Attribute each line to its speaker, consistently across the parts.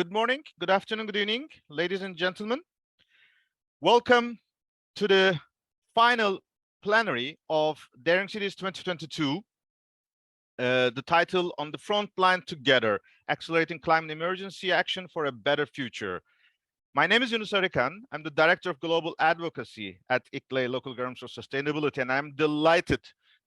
Speaker 1: Good morning, good afternoon, good evening, ladies and gentlemen. Welcome to the final plenary of Daring Cities 2022. The title, On the Front Line Together, Accelerating Climate Emergency Action for a Better Future. My name is Yunus Arıkan. I'm the Director of Global Advocacy at ICLEI Local Governments for Sustainability, and I'm delighted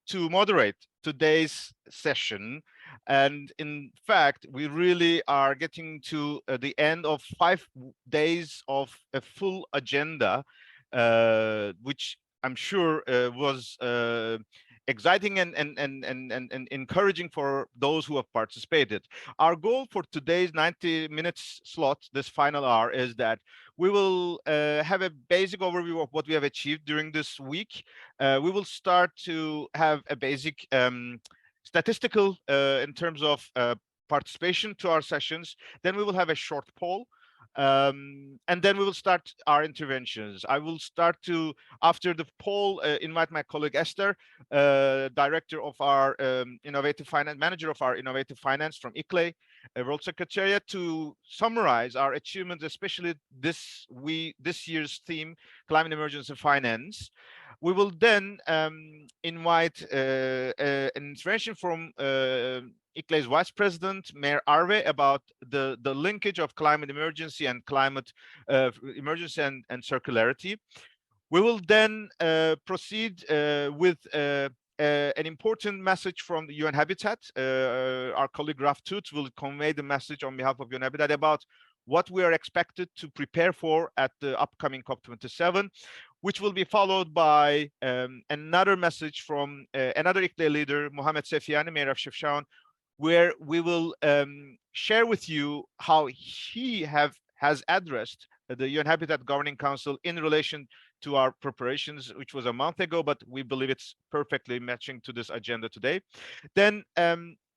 Speaker 1: to moderate today's session. And in fact, we really are getting to the end of 5 days of a full agenda, which I'm sure was exciting and encouraging for those who have participated. Our goal for today's 90 minutes slot, this final hour, is that we will have a basic overview of what we have achieved during this week. We will start to have a basic statistical in terms of participation to our sessions. Then we will have a short poll. And then we will start our interventions. I will start to, after the poll, invite my colleague Esther, director of our innovative finance, manager of our innovative finance from ICLEI, World Secretariat, to summarize our achievements, especially this year's theme, climate emergency finance. We will then invite an intervention from ICLEI's Vice President, Mayor Arve, about the linkage of climate emergency and climate emergency and circularity. We will then proceed with an important message from the UN Habitat. Our colleague Raf Tut will convey the message on behalf of UN Habitat about what we are expected to prepare for at the upcoming COP27, which will be followed by another message from another ICLEI leader, Mohamed Sefiani, Mayor of Chefchaouen, where we will share with you how he has addressed the UN Habitat Governing Council in relation to our preparations, which was a month ago, but we believe it's perfectly matching to this agenda today. Then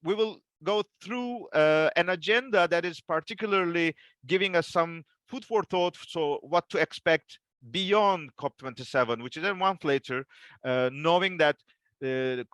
Speaker 1: we will go through an agenda that is particularly giving us some food for thought, so what to expect beyond COP27, which is a month later, knowing that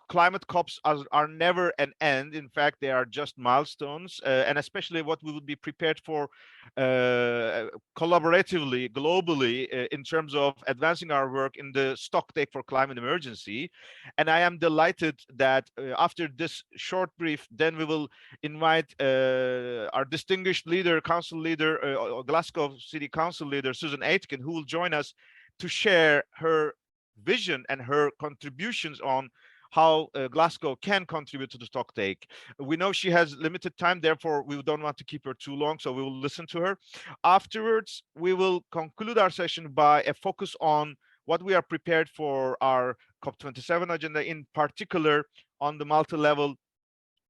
Speaker 1: climate COPs are never an end. In fact, they are just milestones, and especially what we would be prepared for collaboratively, globally, in terms of advancing our work in the stocktake for climate emergency. And I am delighted that after this short brief, then we will invite our distinguished leader, council leader, Glasgow City Council leader, Susan Aitken, who will join us to share her vision and her contributions on how Glasgow can contribute to the stocktake. We know she has limited time, therefore we don't want to keep her too long, so we will listen to her. Afterwards, we will conclude our session by a focus on what we are prepared for our COP27 agenda, in particular on the multi-level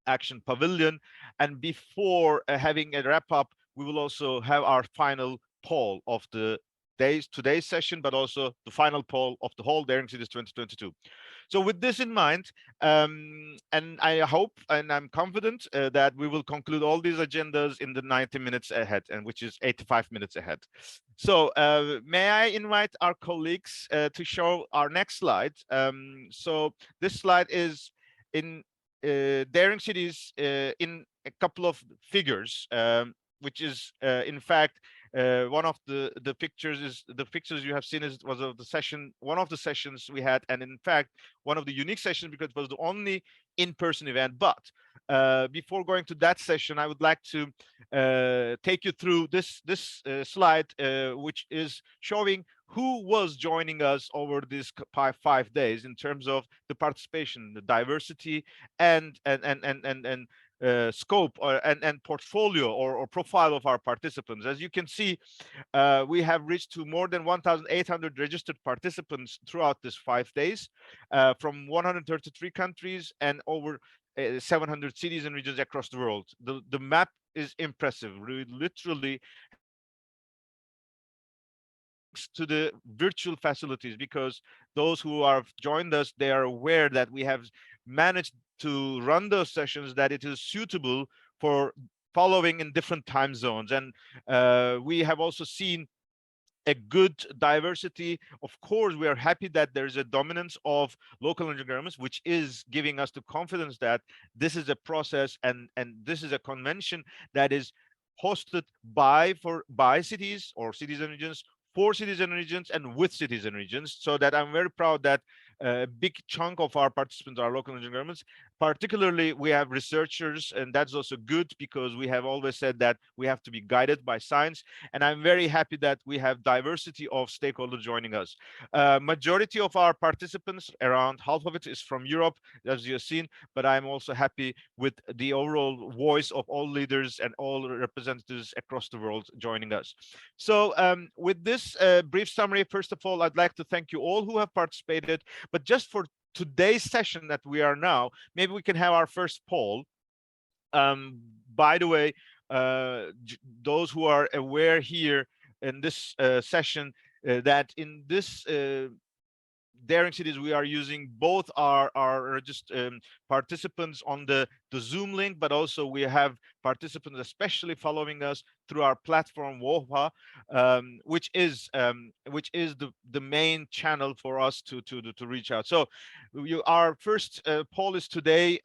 Speaker 1: action pavilion. And before having a wrap up, we will also have our final poll of the today's session, but also the final poll of the whole Daring Cities 2022. So with this in mind, and I hope and I'm confident that we will conclude all these agendas in the 90 minutes ahead, and which is 85 minutes ahead. So may I invite our colleagues to show our next slide. So this slide is in Daring Cities in a couple of figures, which is in fact one of the pictures is the pictures you have seen was of the session, one of the sessions we had, and in fact one of the unique sessions because it was the only in-person event. But before going to that session, I would like to take you through this slide, which is showing who was joining us over these 5 days in terms of the participation, the diversity, and scope and portfolio or profile of our participants. As you can see, we have reached to more than 1,800 registered participants throughout this 5 days, from 133 countries and over 700 cities and regions across the world. The map is impressive. We literally to the virtual facilities, because those who have joined us, they are aware that we have managed to run those sessions that it is suitable for following in different time zones. And we have also seen a good diversity. Of course, we are happy that there is a dominance of local energy governments, which is giving us the confidence that this is a process and this is a convention that is hosted by cities or cities and regions, for cities and regions, and with cities and regions. So that I'm very proud that a big chunk of our participants are local regional governments. Particularly, we have researchers, and that's also good because we have always said that we have to be guided by science. And I'm very happy that we have diversity of stakeholders joining us. Majority of our participants, around half of it, is from Europe, as you have seen. But I'm also happy with the overall voice of all leaders and all representatives across the world joining us. So with this brief summary, first of all, I'd like to thank you all who have participated. But just for today's session that we are now, maybe we can have our first poll. By the way, those who are aware here in this session, that in this Daring Cities, we are using both our just participants on the Zoom link, but also we have participants especially following us through our platform WOHA, which is the main channel for us to reach out. So our first poll is today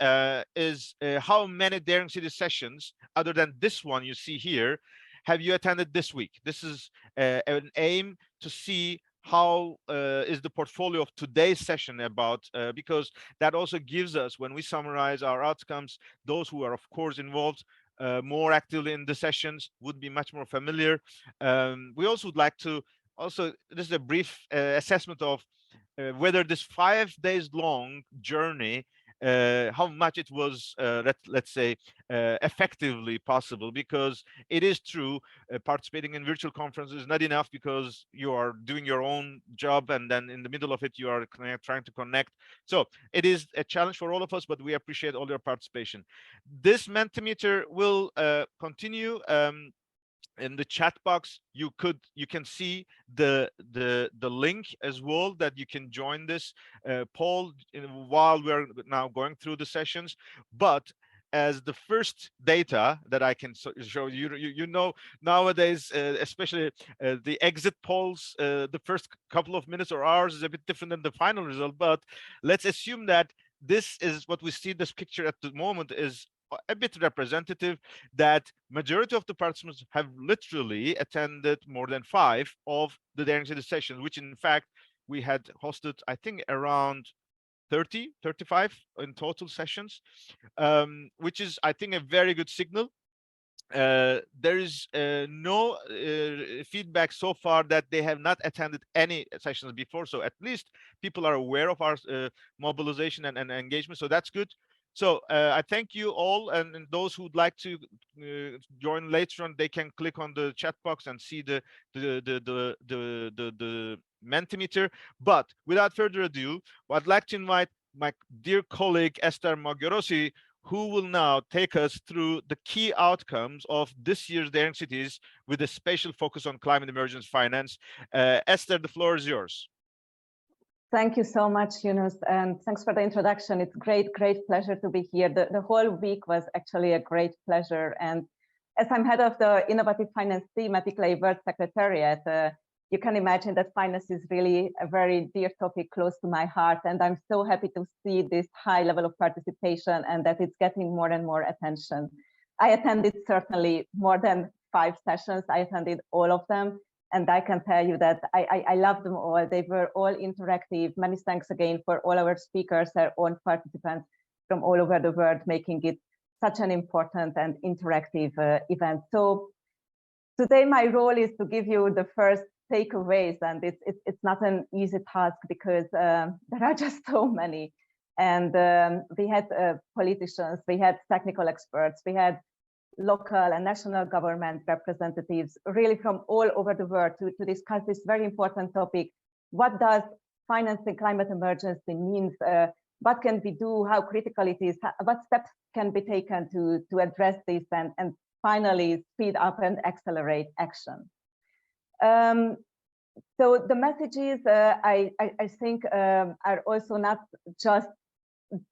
Speaker 1: is how many Daring Cities sessions other than this one you see here have you attended this week? This is an aim to see how is the portfolio of today's session about, because that also gives us, when we summarize our outcomes, those who are of course involved more actively in the sessions would be much more familiar. We also would like to this is a brief assessment of whether this 5 days long journey, how much it was, let's say, effectively possible. Because it is true, participating in virtual conferences is not enough, because you are doing your own job and then in the middle of it you are trying to connect. So it is a challenge for all of us, but we appreciate all your participation. This Mentimeter will continue. In the chat box you can see the link as well, that you can join this poll while we're now going through the sessions. But as the first data that I can show you, you know, nowadays, especially the exit polls, the first couple of minutes or hours is a bit different than the final result. But let's assume that this is what we see. This picture at the moment is a bit representative, that majority of the participants have literally attended more than 5 of the Daring City sessions, which in fact we had hosted, I think, around 35 in total sessions, which is, I think, a very good signal. There is no feedback so far that they have not attended any sessions before. So at least people are aware of our mobilization and engagement. So that's good. So I thank you all, and those who'd like to join later on, they can click on the chat box and see the Mentimeter. But without further ado, I'd like to invite my dear colleague Esther Maggiorosi, who will now take us through the key outcomes of this year's Daring Cities with a special focus on climate emergency finance. Esther, the floor is yours.
Speaker 2: Thank you so much, Yunus, and thanks for the introduction. It's great pleasure to be here. The whole week was actually a great pleasure. And as I'm head of the Innovative Finance Thematically World Secretariat, you can imagine that finance is really a very dear topic close to my heart. And I'm so happy to see this high level of participation and that it's getting more and more attention. I attended certainly more than 5 sessions. I attended all of them. And I can tell you that I love them all. They were all interactive. Many thanks again for all our speakers, our own participants from all over the world, making it such an important and interactive event. So today my role is to give you the first takeaways, and it's not an easy task because there are just so many. And we had politicians, we had technical experts, we had local and national government representatives, really from all over the world, to discuss this very important topic. What does financing climate emergency means? What can we do? How critical it is? What steps can be taken to address this and finally speed up and accelerate action? So the messages, I think, are also not just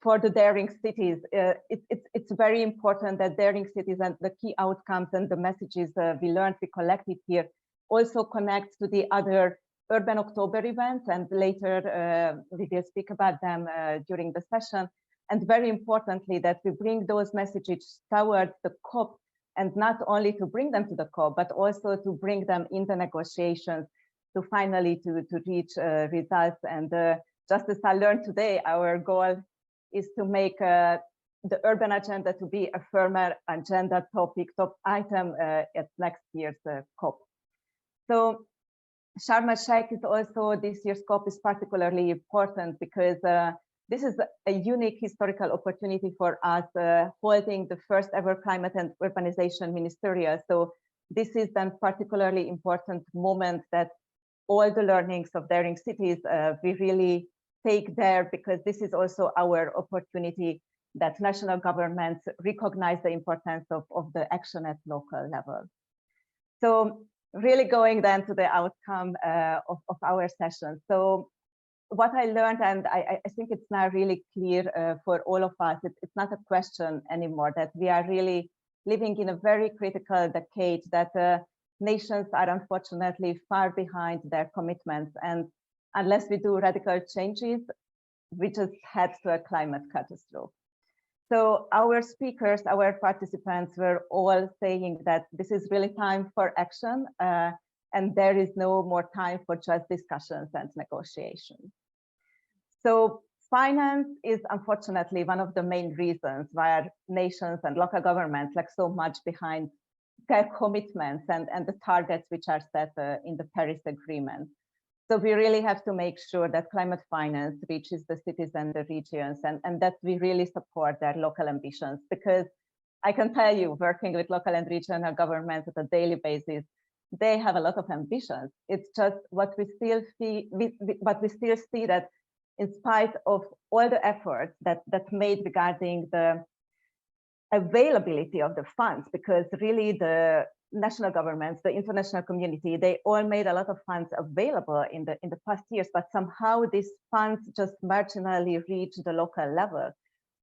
Speaker 2: for the Daring Cities. It's very important that Daring Cities and the key outcomes and the messages we learned, we collected here, also connect to the other Urban October events, and later we will speak about them during the session. And very importantly, that we bring those messages towards the COP and not only to bring them to the COP, but also to bring them in the negotiations to finally to reach results. And just as I learned today, our goal is to make the urban agenda to be a firmer agenda topic, top item at next year's COP. So Sharm el-Sheikh is also, this year's COP is particularly important because this is a unique historical opportunity for us holding the first ever climate and urbanization ministerial. So this is then particularly important moment that all the learnings of daring cities we really take there, because this is also our opportunity that national governments recognize the importance of the action at local level. So really going then to the outcome of our session. So what I learned, and I think it's now really clear for all of us, it's not a question anymore that we are really living in a very critical decade, that nations are unfortunately far behind their commitments. And unless we do radical changes, we just head to a climate catastrophe. So our speakers, our participants were all saying that this is really time for action, and there is no more time for just discussions and negotiations. So finance is unfortunately one of the main reasons why nations and local governments lag so much behind their commitments and the targets which are set in the Paris Agreement. So we really have to make sure that climate finance reaches the cities and the regions, and that we really support their local ambitions, because I can tell you, working with local and regional governments at a daily basis, they have a lot of ambitions. It's just what we still see, but we still see that in spite of all the efforts that made regarding the availability of the funds, because really the national governments, the international community, they all made a lot of funds available in the past years, but somehow these funds just marginally reach the local level.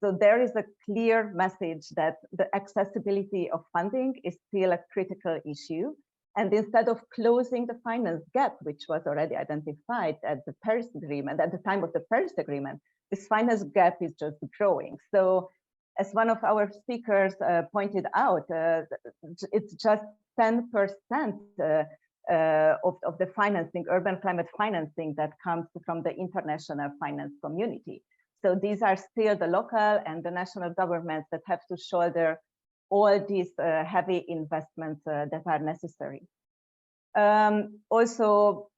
Speaker 2: So there is a clear message that the accessibility of funding is still a critical issue. And instead of closing the finance gap, which was already identified at the Paris Agreement, at the time of the Paris Agreement, this finance gap is just growing. So as one of our speakers pointed out, it's just 10% of the financing, urban climate financing, that comes from the international finance community. So these are still the local and the national governments that have to shoulder all these heavy investments that are necessary. Also,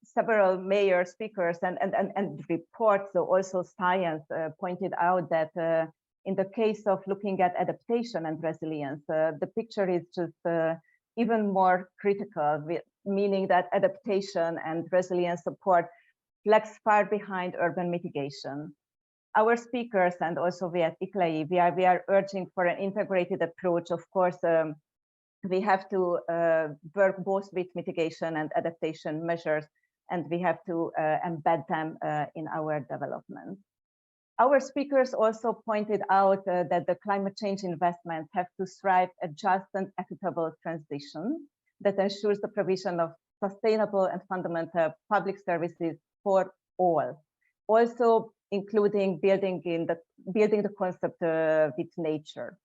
Speaker 2: several major speakers and reports, so also science, pointed out that in the case of looking at adaptation and resilience, the picture is just even more critical, meaning that adaptation and resilience support lags far behind urban mitigation. Our speakers, and also we at ICLAI, we are urging for an integrated approach. Of course, we have to work both with mitigation and adaptation measures, and we have to embed them in our development. Our speakers also pointed out that the climate change investments have to strive a just and equitable transition that ensures the provision of sustainable and fundamental public services for all, also including building the concept with nature.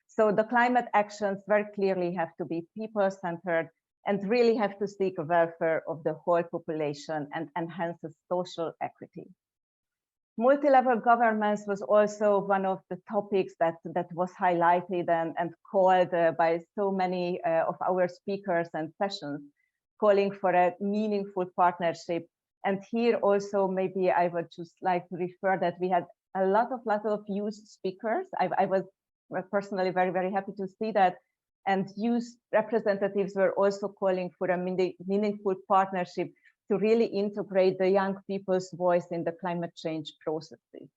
Speaker 2: So the climate actions very clearly have to be people-centered and really have to seek the welfare of the whole population and enhance the social equity. Multi-level governance was also one of the topics that was highlighted and called by so many of our speakers and sessions, calling for a meaningful partnership. And here also, maybe I would just like to refer that we had a lot of youth speakers. I was personally very, very happy to see that. And youth representatives were also calling for a meaningful partnership to really integrate the young people's voice in the climate change processes.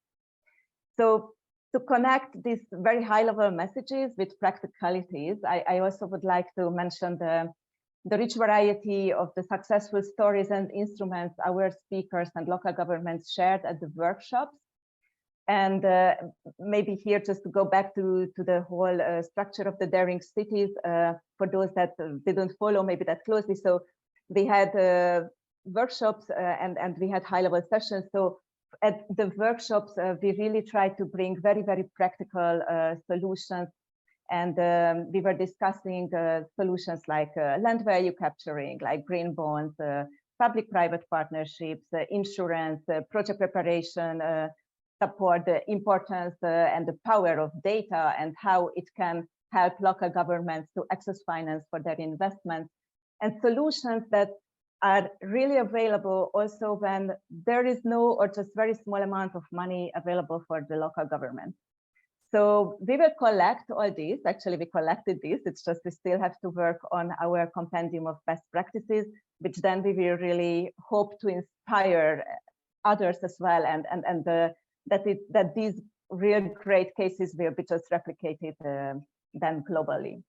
Speaker 2: So to connect these very high level messages with practicalities, I also would like to mention the rich variety of the successful stories and instruments our speakers and local governments shared at the workshops. And maybe here just to go back to the whole structure of the daring cities, for those that didn't follow maybe that closely. So we had workshops and we had high-level sessions. So at the workshops, we really tried to bring very, very practical solutions And we were discussing solutions like land value capturing, like green bonds, public-private partnerships, insurance, project preparation, support the importance and the power of data and how it can help local governments to access finance for their investments, and solutions that are really available also when there is no or just very small amount of money available for the local government. So we will collect all these. Actually, we collected these. It's just we still have to work on our compendium of best practices, which then we will really hope to inspire others as well, and that these real great cases will be just replicated then globally.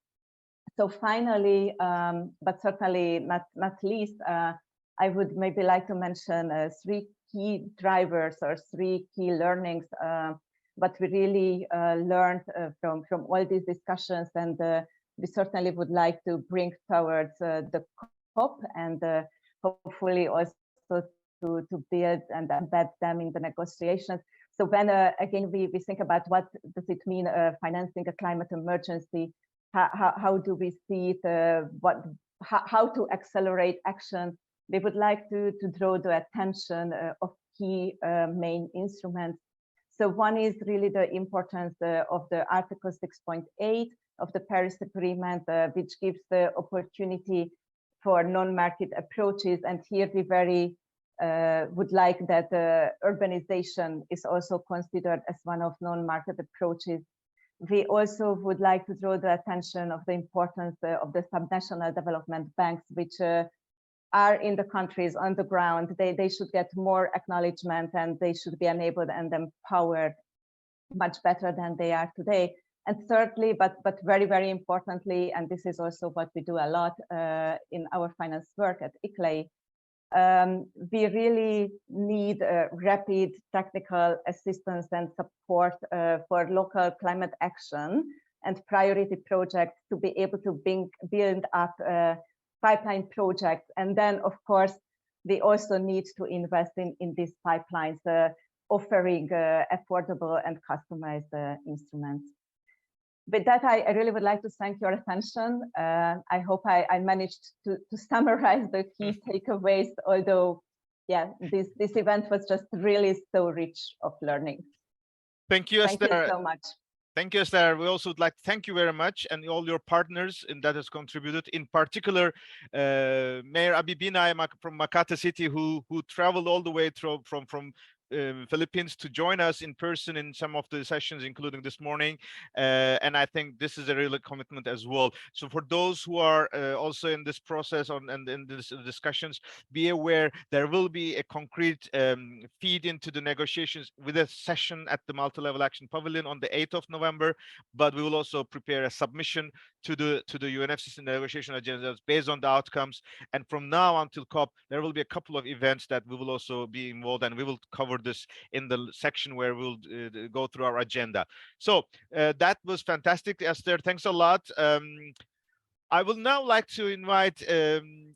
Speaker 2: So finally, but certainly not least, I would maybe like to mention three key drivers or three key learnings what we really learned from all these discussions, and we certainly would like to bring towards the COP, and hopefully also to build and embed them in the negotiations. So when again we think about what does it mean financing a climate emergency, how do we see it, how to accelerate action, we would like to draw the attention of key main instruments. So one is really the importance of the Article 6.8 of the Paris Agreement, which gives the opportunity for non-market approaches. And here we very would like that urbanization is also considered as one of non-market approaches. We also would like to draw the attention of the importance of the subnational development banks, which are in the countries on the ground. They should get more acknowledgement, and they should be enabled and empowered much better than they are today. And thirdly, but very, very importantly, and this is also what we do a lot in our finance work at ICLEI, we really need rapid technical assistance and support for local climate action and priority projects to be able to build up pipeline projects. And then, of course, we also need to invest in these pipelines, offering affordable and customized instruments. With that, I really would like to thank your attention. I hope I managed to summarize the key takeaways, although, yeah, this event was just really so rich of learning.
Speaker 1: Thank you, Esther.
Speaker 2: Thank you so much.
Speaker 1: Thank you, Esther. We also would like to thank you very much, and all your partners in that has contributed. In particular, Mayor Abibina from Makati City, who traveled all the way through from Philippines to join us in person in some of the sessions, including this morning. And I think this is a real commitment as well. So for those who are also in this process and in these discussions, be aware there will be a concrete feed into the negotiations with a session at the Multi-Level Action Pavilion on the 8th of November. But we will also prepare a submission to the UNFCCC negotiation agendas based on the outcomes. And from now until COP, there will be a couple of events that we will also be involved, and we will cover this in the section where we'll go through our agenda. So that was fantastic, Esther. Thanks a lot. I will now like to invite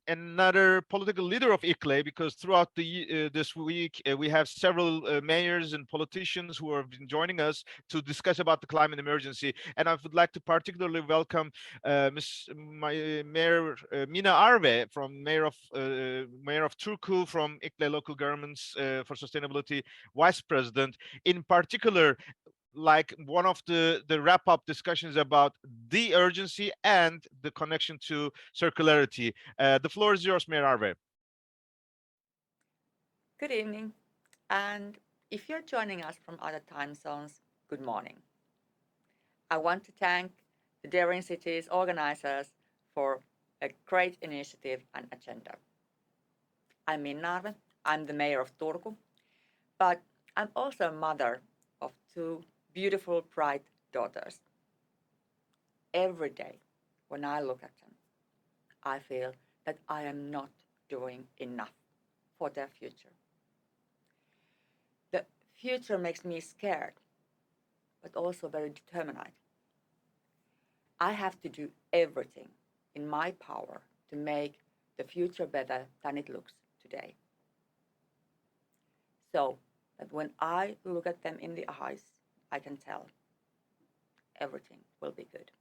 Speaker 1: another political leader of ICLEI, because throughout this week we have several mayors and politicians who have been joining us to discuss about the climate emergency. And I would like to particularly welcome Mayor Mina Arve, from Mayor of Turku, from ICLEI Local Governments for Sustainability Vice President. In particular, like one of the wrap-up discussions about the urgency and the connection to circularity. The floor is yours, Mayor Arve.
Speaker 3: Good evening, and if you're joining us from other time zones, good morning. I want to thank the Daring Cities organizers for a great initiative and agenda. I'm Minna Arve, I'm the mayor of Turku, but I'm also a mother of two beautiful, bright daughters. Every day when I look at them, I feel that I am not doing enough for their future. The future makes me scared, but also very determined. I have to do everything in my power to make the future better than it looks today. So that when I look at them in the eyes, I can tell everything will be good.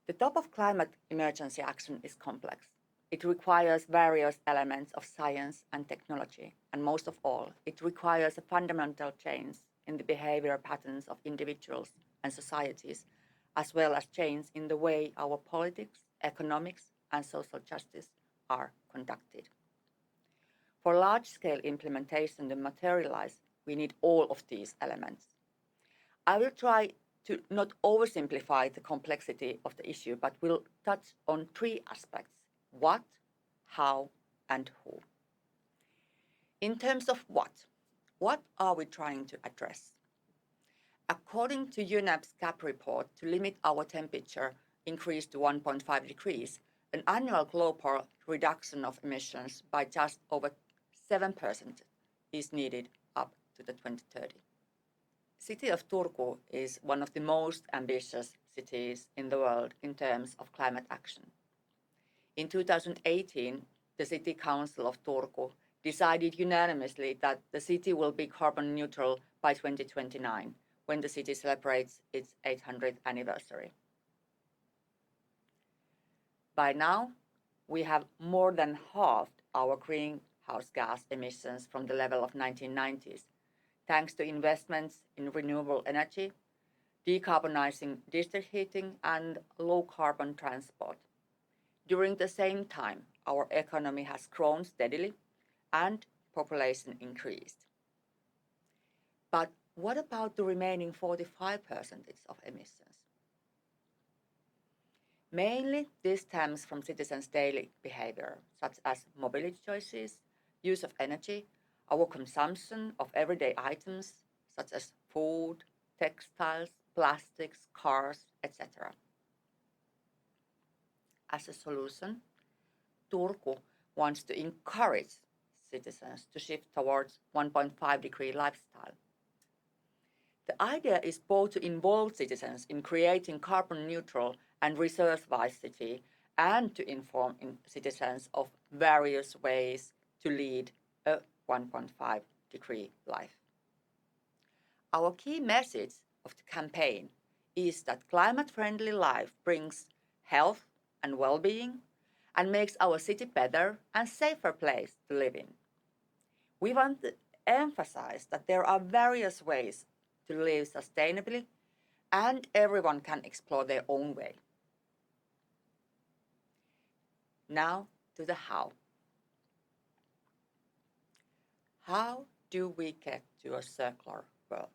Speaker 3: The top of climate emergency action is complex. It requires various elements of science and technology, and most of all, it requires a fundamental change in the behavior patterns of individuals and societies, as well as change in the way our politics, economics, and social justice are conducted. For large-scale implementation to materialize, we need all of these elements. I will try to not oversimplify the complexity of the issue, but will touch on three aspects: what, how, and who. In terms of what are we trying to address? According to UNEP's CAP report, to limit our temperature increase to 1.5 degrees, an annual global reduction of emissions by just over 7% is needed up to the 2030. City of Turku is one of the most ambitious cities in the world in terms of climate action. In 2018, the City Council of Turku decided unanimously that the city will be carbon neutral by 2029, when the city celebrates its 800th anniversary. By now, we have more than halved our greenhouse gas emissions from the level of 1990s, thanks to investments in renewable energy, decarbonizing district heating, and low-carbon transport. During the same time, our economy has grown steadily and population increased. But what about the remaining 45% of emissions? Mainly, this stems from citizens' daily behavior, such as mobility choices, use of energy, our consumption of everyday items, such as food, textiles, plastics, cars, etc. As a solution, Turku wants to encourage citizens to shift towards 1.5-degree lifestyle. The idea is both to involve citizens in creating carbon neutral and resource-wise city, and to inform citizens of various ways to lead a 1.5-degree life. Our key message of the campaign is that climate-friendly life brings health and well-being and makes our city better and safer place to live in. We want to emphasize that there are various ways to live sustainably, and everyone can explore their own way. Now to the how. How do we get to a circular world?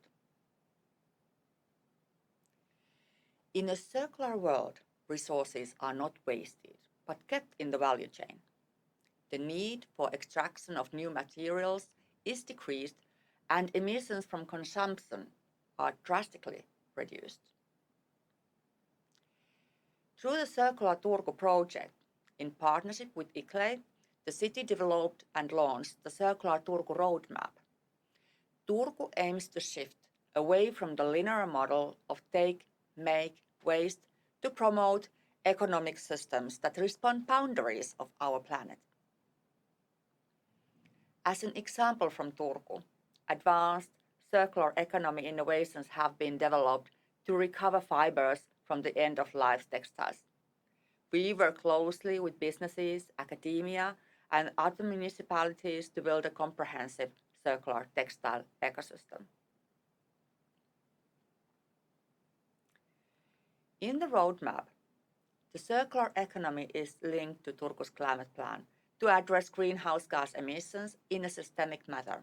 Speaker 3: In a circular world, resources are not wasted, but kept in the value chain. The need for extraction of new materials is decreased, and emissions from consumption are drastically reduced. Through the Circular Turku project, in partnership with ICLEI, the city developed and launched the Circular Turku roadmap. Turku aims to shift away from the linear model of take, make, waste to promote economic systems that respond boundaries of our planet. As an example from Turku, advanced circular economy innovations have been developed to recover fibers from the end-of-life textiles. We work closely with businesses, academia, and other municipalities to build a comprehensive circular textile ecosystem. In the roadmap, the circular economy is linked to Turku's climate plan to address greenhouse gas emissions in a systemic manner.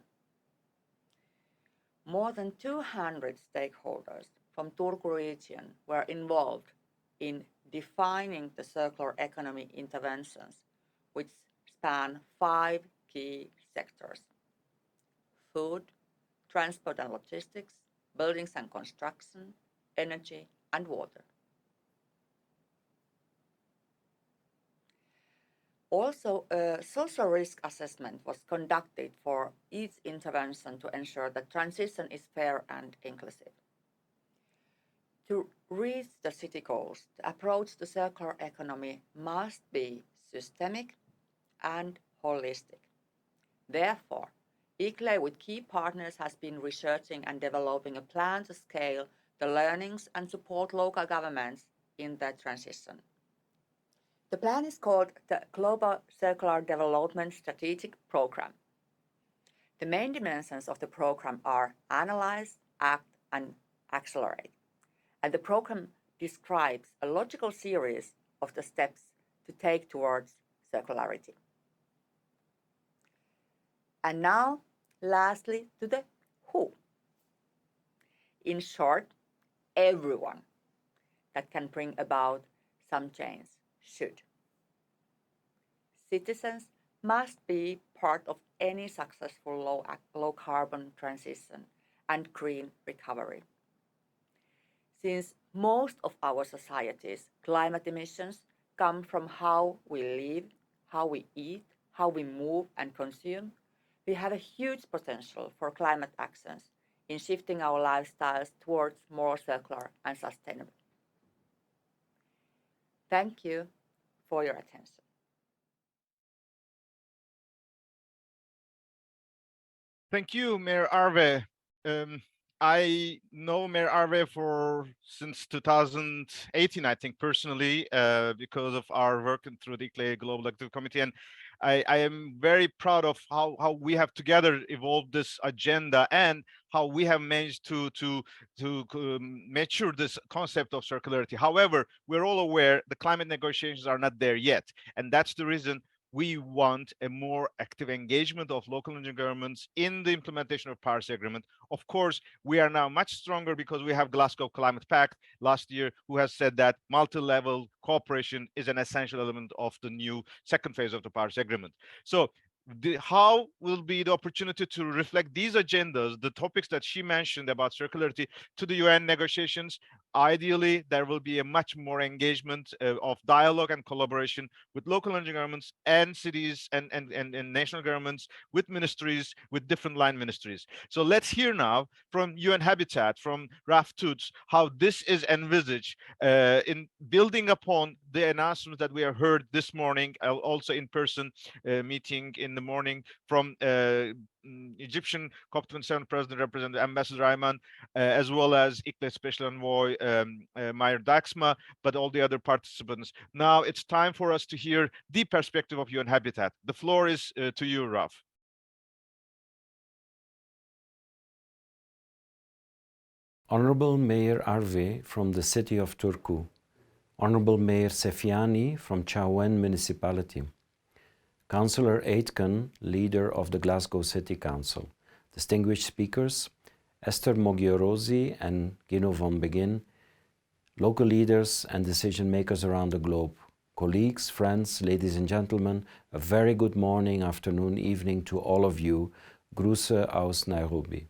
Speaker 3: More than 200 stakeholders from Turku region were involved in defining the circular economy interventions, which span 5 key sectors: food, transport and logistics, buildings and construction, energy, and water. Also, a social risk assessment was conducted for each intervention to ensure that transition is fair and inclusive. To reach the city goals, the approach to circular economy must be systemic and holistic. Therefore, ICLEI with key partners has been researching and developing a plan to scale the learnings and support local governments in the transition. The plan is called the Global Circular Development Strategic Program. The main dimensions of the program are analyze, act, and accelerate. And the program describes a logical series of the steps to take towards circularity. And now, lastly, to the who. In short, everyone that can bring about some change should. Citizens must be part of any successful low carbon transition and green recovery. Since most of our society's climate emissions come from how we live, how we eat, how we move and consume, we have a huge potential for climate actions in shifting our lifestyles towards more circular and sustainable. Thank you for your attention.
Speaker 1: Thank you, Mayor Arve. I know Mayor Arve since 2018, I think, personally, because of our work through the ICLE Global Active Committee. And I am very proud of how we have together evolved this agenda and how we have managed to mature this concept of circularity. However, we're all aware the climate negotiations are not there yet. And that's the reason we want a more active engagement of local and governments in the implementation of Paris Agreement. Of course, we are now much stronger because we have Glasgow Climate Pact last year, who has said that multi-level cooperation is an essential element of the new second phase of the Paris Agreement. So how will be the opportunity to reflect these agendas, the topics that she mentioned about circularity, to the UN negotiations? Ideally, there will be a much more engagement of dialogue and collaboration with local energy governments and cities and national governments, with ministries, with different line ministries. So let's hear now from UN Habitat, from Raf Toots, how this is envisaged in building upon the announcements that we have heard this morning, also in person meeting in the morning from Egyptian COP27 President Representative Ambassador Ayman, as well as ICLE Special Envoy Meyer Daxma, but all the other participants. Now it's time for us to hear the perspective of UN Habitat. The floor is to you, Raf.
Speaker 4: Honorable Mayor Arve from the city of Turku, Honorable Mayor Sefiani from Chauen Municipality, Councillor Aitken, leader of the Glasgow City Council, distinguished speakers, Esther Mogiorosi and Gino von Begin, local leaders and decision makers around the globe, colleagues, friends, ladies and gentlemen, a very good morning, afternoon, evening to all of you. Grüße aus Nairobi.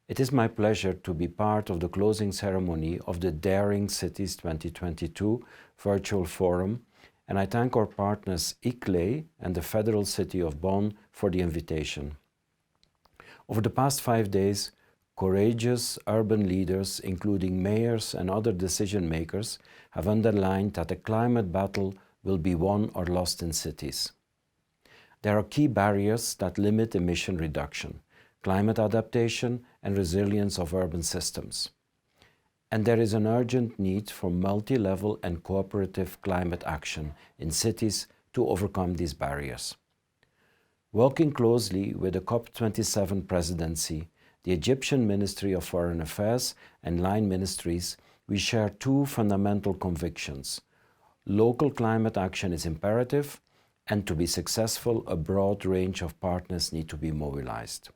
Speaker 4: It is my pleasure to be part of the closing ceremony of the Daring Cities 2022 Virtual Forum, and I thank our partners ICLE and the Federal City of Bonn for the invitation. Over the past 5 days, courageous urban leaders, including mayors and other decision makers, have underlined that the climate battle will be won or lost in cities. There are key barriers that limit emission reduction, climate adaptation and resilience of urban systems. And there is an urgent need for multi-level and cooperative climate action in cities to overcome these barriers. Working closely with the COP27 presidency, the Egyptian Ministry of Foreign Affairs and line ministries, we share two fundamental convictions. Local climate action is imperative, and to be successful, a broad range of partners need to be mobilized.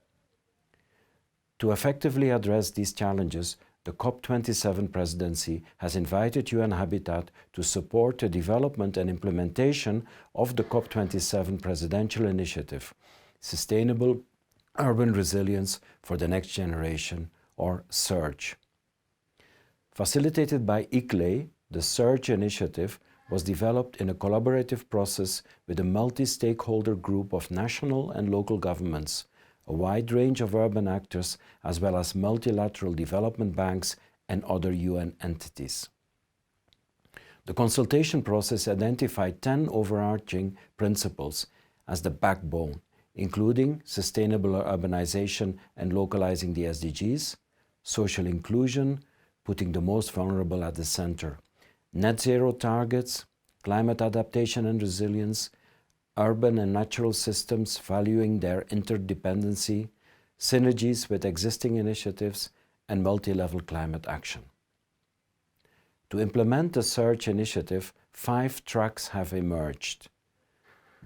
Speaker 4: To effectively address these challenges, the COP27 presidency has invited UN Habitat to support the development and implementation of the COP27 presidential initiative, Sustainable Urban Resilience for the Next Generation, or SURGE. Facilitated by ICLE, the SURGE initiative was developed in a collaborative process with a multi-stakeholder group of national and local governments, a wide range of urban actors, as well as multilateral development banks and other UN entities. The consultation process identified 10 overarching principles as the backbone, including sustainable urbanization and localizing the SDGs, social inclusion, putting the most vulnerable at the center, net zero targets, climate adaptation and resilience, urban and natural systems valuing their interdependency, synergies with existing initiatives, and multi-level climate action. To implement the Search initiative, 5 tracks have emerged: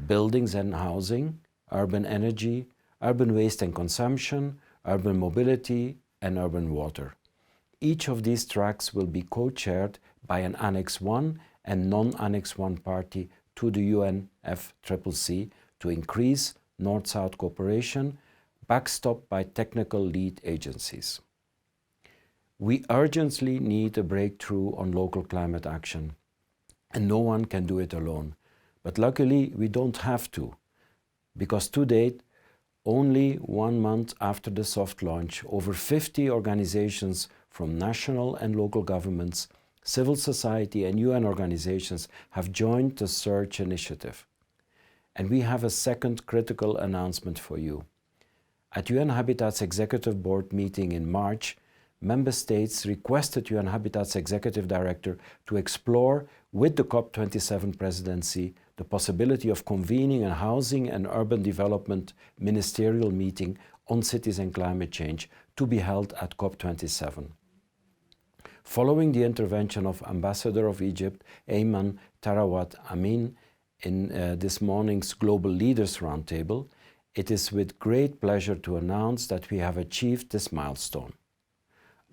Speaker 4: buildings and housing, urban energy, urban waste and consumption, urban mobility, and urban water. Each of these tracks will be co-chaired by an Annex 1 and non-Annex 1 party to the UNFCCC to increase North-South cooperation, backstopped by technical lead agencies. We urgently need a breakthrough on local climate action, and no one can do it alone. But luckily, we don't have to, because to date, only 1 month after the soft launch, over 50 organizations from national and local governments, civil society and UN organizations have joined the Search initiative. And we have a second critical announcement for you. At UN Habitat's Executive Board meeting in March, Member States requested UN Habitat's Executive Director to explore with the COP27 presidency the possibility of convening a housing and urban development ministerial meeting on cities and climate change to be held at COP27. Following the intervention of Ambassador of Egypt, Ayman Tarawat Amin, in this morning's Global Leaders Roundtable, it is with great pleasure to announce that we have achieved this milestone.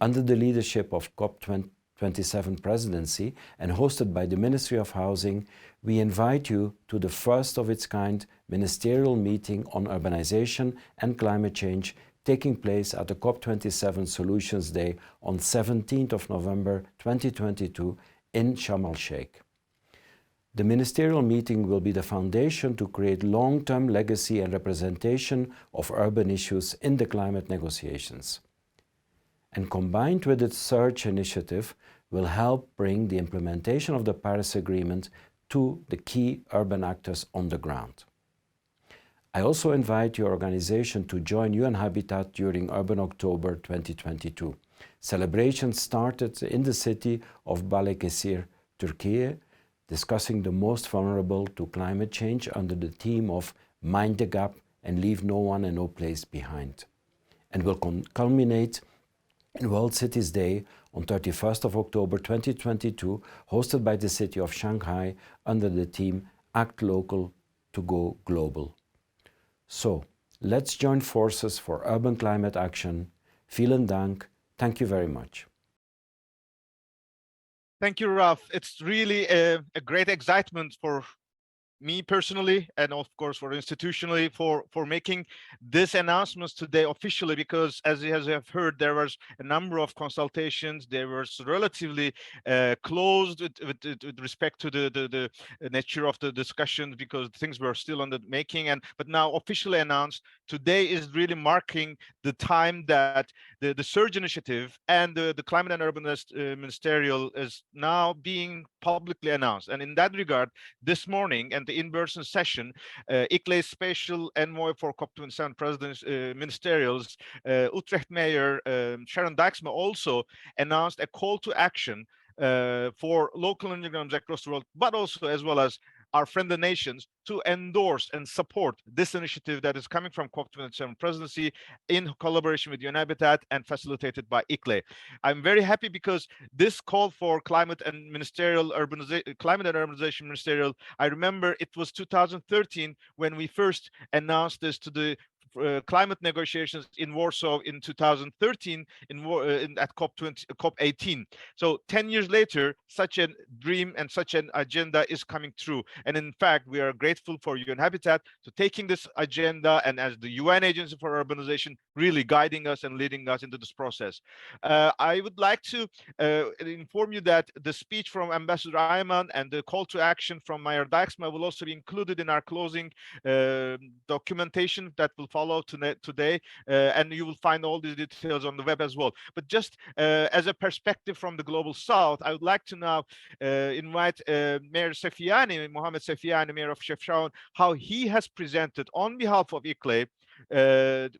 Speaker 4: Under the leadership of COP27 presidency and hosted by the Ministry of Housing, we invite you to the first of its kind ministerial meeting on urbanization and climate change taking place at the COP27 Solutions Day on 17th of November 2022 in Sharm el-Sheikh. The ministerial meeting will be the foundation to create long-term legacy and representation of urban issues in the climate negotiations. And combined with its Search initiative, will help bring the implementation of the Paris Agreement to the key urban actors on the ground. I also invite your organization to join UN Habitat during Urban October 2022. Celebrations started in the city of Balıkesir, Turkey, discussing the most vulnerable to climate change under the theme of Mind the Gap and Leave No One and No Place Behind, and will culminate in World Cities Day on 31st of October 2022, hosted by the city of Shanghai under the theme Act Local to Go Global. So, let's join forces for urban climate action. Vielen Dank. Thank you very much.
Speaker 1: Thank you, Raf. It's really a great excitement for me personally, and of course for institutionally, for making this announcements today officially, because as you have heard, there was a number of consultations. They were relatively closed with respect to the nature of the discussions, because things were still on the making, but now officially announced. Today is really marking the time that the Surge initiative and the climate and urban ministerial is now being publicly announced. And in that regard, this morning and the in-person session, ICLE's special envoy for COP27 presidents ministerials, Utrecht Mayor Sharon Dijksma, also announced a call to action for local organizations across the world, but also as well as our friendly nations, to endorse and support this initiative that is coming from COP27 presidency in collaboration with UN Habitat and facilitated by ICLE. I'm very happy because this call for climate and urbanization ministerial, I remember it was 2013 when we first announced this to the climate negotiations in Warsaw in 2013 at COP18. So 10 years later, such a dream and such an agenda is coming true. And in fact, we are grateful for UN Habitat to taking this agenda, and as the UN Agency for Urbanization, really guiding us and leading us into this process. I would like to inform you that the speech from Ambassador Ayman and the call to action from Mayor Dijksma will also be included in our closing documentation that will follow today, and you will find all these details on the web as well. But just as a perspective from the Global South, I would like to now invite Mayor Sefiani, Mohammed Sefiani, Mayor of Chefchaouen, how he has presented on behalf of ICLE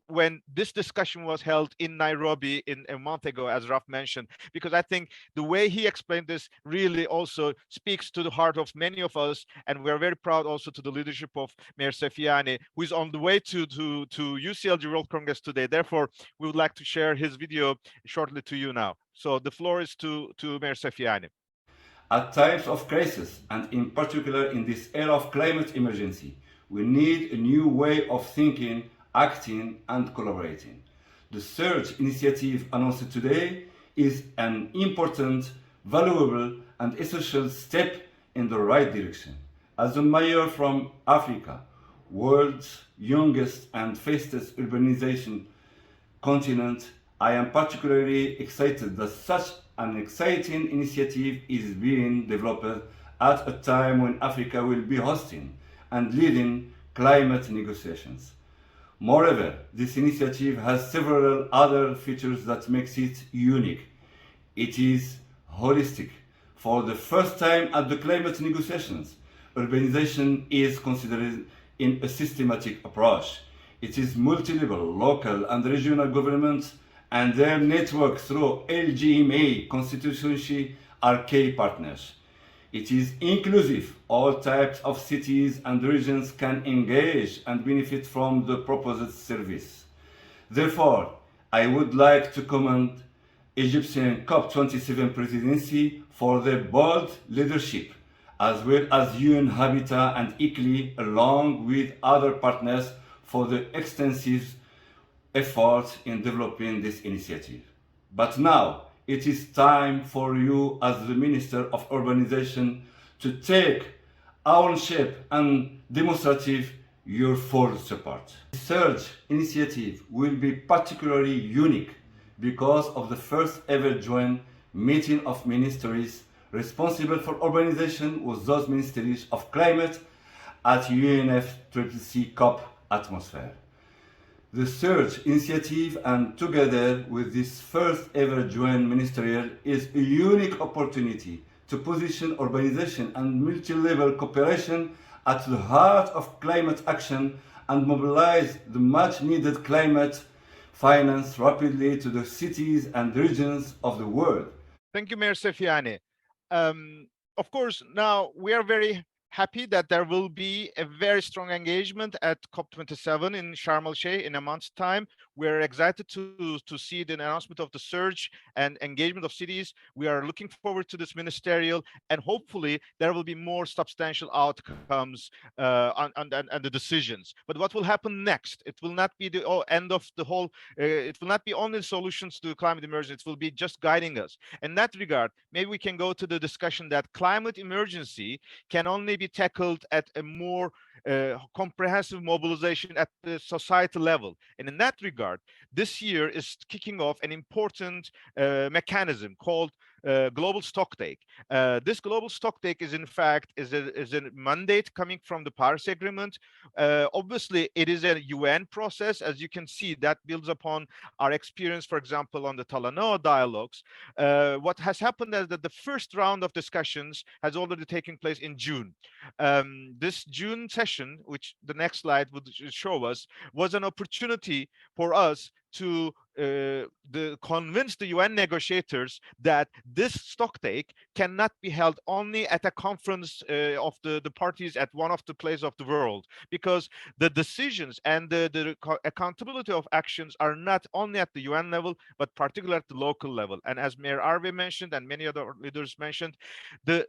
Speaker 1: when this discussion was held in Nairobi a month ago, as Raf mentioned, because I think the way he explained this really also speaks to the heart of many of us, and we are very proud also to the leadership of Mayor Sefiani, who is on the way to UCLG World Congress today. Therefore, we would like to share his video shortly to you now. So the floor is to Mayor Sefiani.
Speaker 5: At times of crisis, and in particular in this era of climate emergency, we need a new way of thinking, acting, and collaborating. The Surge initiative announced today is an important, valuable, and essential step in the right direction. As a mayor from Africa, world's youngest and fastest urbanization continent, I am particularly excited that such an exciting initiative is being developed at a time when Africa will be hosting and leading climate negotiations. Moreover, this initiative has several other features that makes it unique. It is holistic. For the first time at the climate negotiations, urbanization is considered in a systematic approach. It is multi-level, local and regional governments and their network through LGMA constituency are key partners. It is inclusive. All types of cities and regions can engage and benefit from the proposed service. Therefore, I would like to commend Egyptian COP27 presidency for their bold leadership, as well as UN Habitat and ICLEI, along with other partners for the extensive effort in developing this initiative. But now, it is time for you as the Minister of Urbanization to take ownership and demonstrative your full support. The Surge initiative will be particularly unique because of the first ever joint meeting of ministries responsible for urbanization with those ministries of climate at UNFCCC COP atmosphere. The Surge initiative, and together with this first ever joint ministerial, is a unique opportunity to position urbanization and multi-level cooperation at the heart of climate action and mobilize the much needed climate finance rapidly to the cities and regions of the world.
Speaker 1: Thank you, Mayor Sefiani. Of course, now we are very happy that there will be a very strong engagement at COP27 in Sharm el-Sheikh in a month's time. We're excited to see the announcement of the Surge and engagement of cities. We are looking forward to this ministerial, and hopefully there will be more substantial outcomes and the decisions. But what will happen next? It will not be the end of the whole, it will not be only solutions to climate emergency, it will be just guiding us. In that regard, maybe we can go to the discussion that climate emergency can only be tackled at a more comprehensive mobilization at the society level. And in that regard, this year is kicking off an important mechanism called global stocktake. This global stocktake is in fact a mandate coming from the Paris Agreement. Obviously, it is a UN process, as you can see, that builds upon our experience, for example, on the Talanoa dialogues. What has happened is that the first round of discussions has already taken place in June. This June session, which the next slide would show us, was an opportunity for us to convince the UN negotiators that this stocktake cannot be held only at a conference of the parties at one of the places of the world, because the decisions and the accountability of actions are not only at the UN level, but particularly at the local level. And as Mayor Arve mentioned, and many other leaders mentioned, the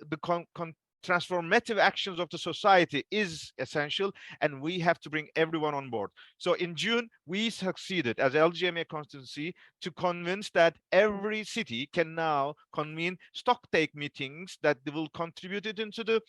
Speaker 1: transformative actions of the society is essential, and we have to bring everyone on board. So in June, we succeeded as LGMA constituency to convince that every city can now convene stocktake meetings that they will contribute it into the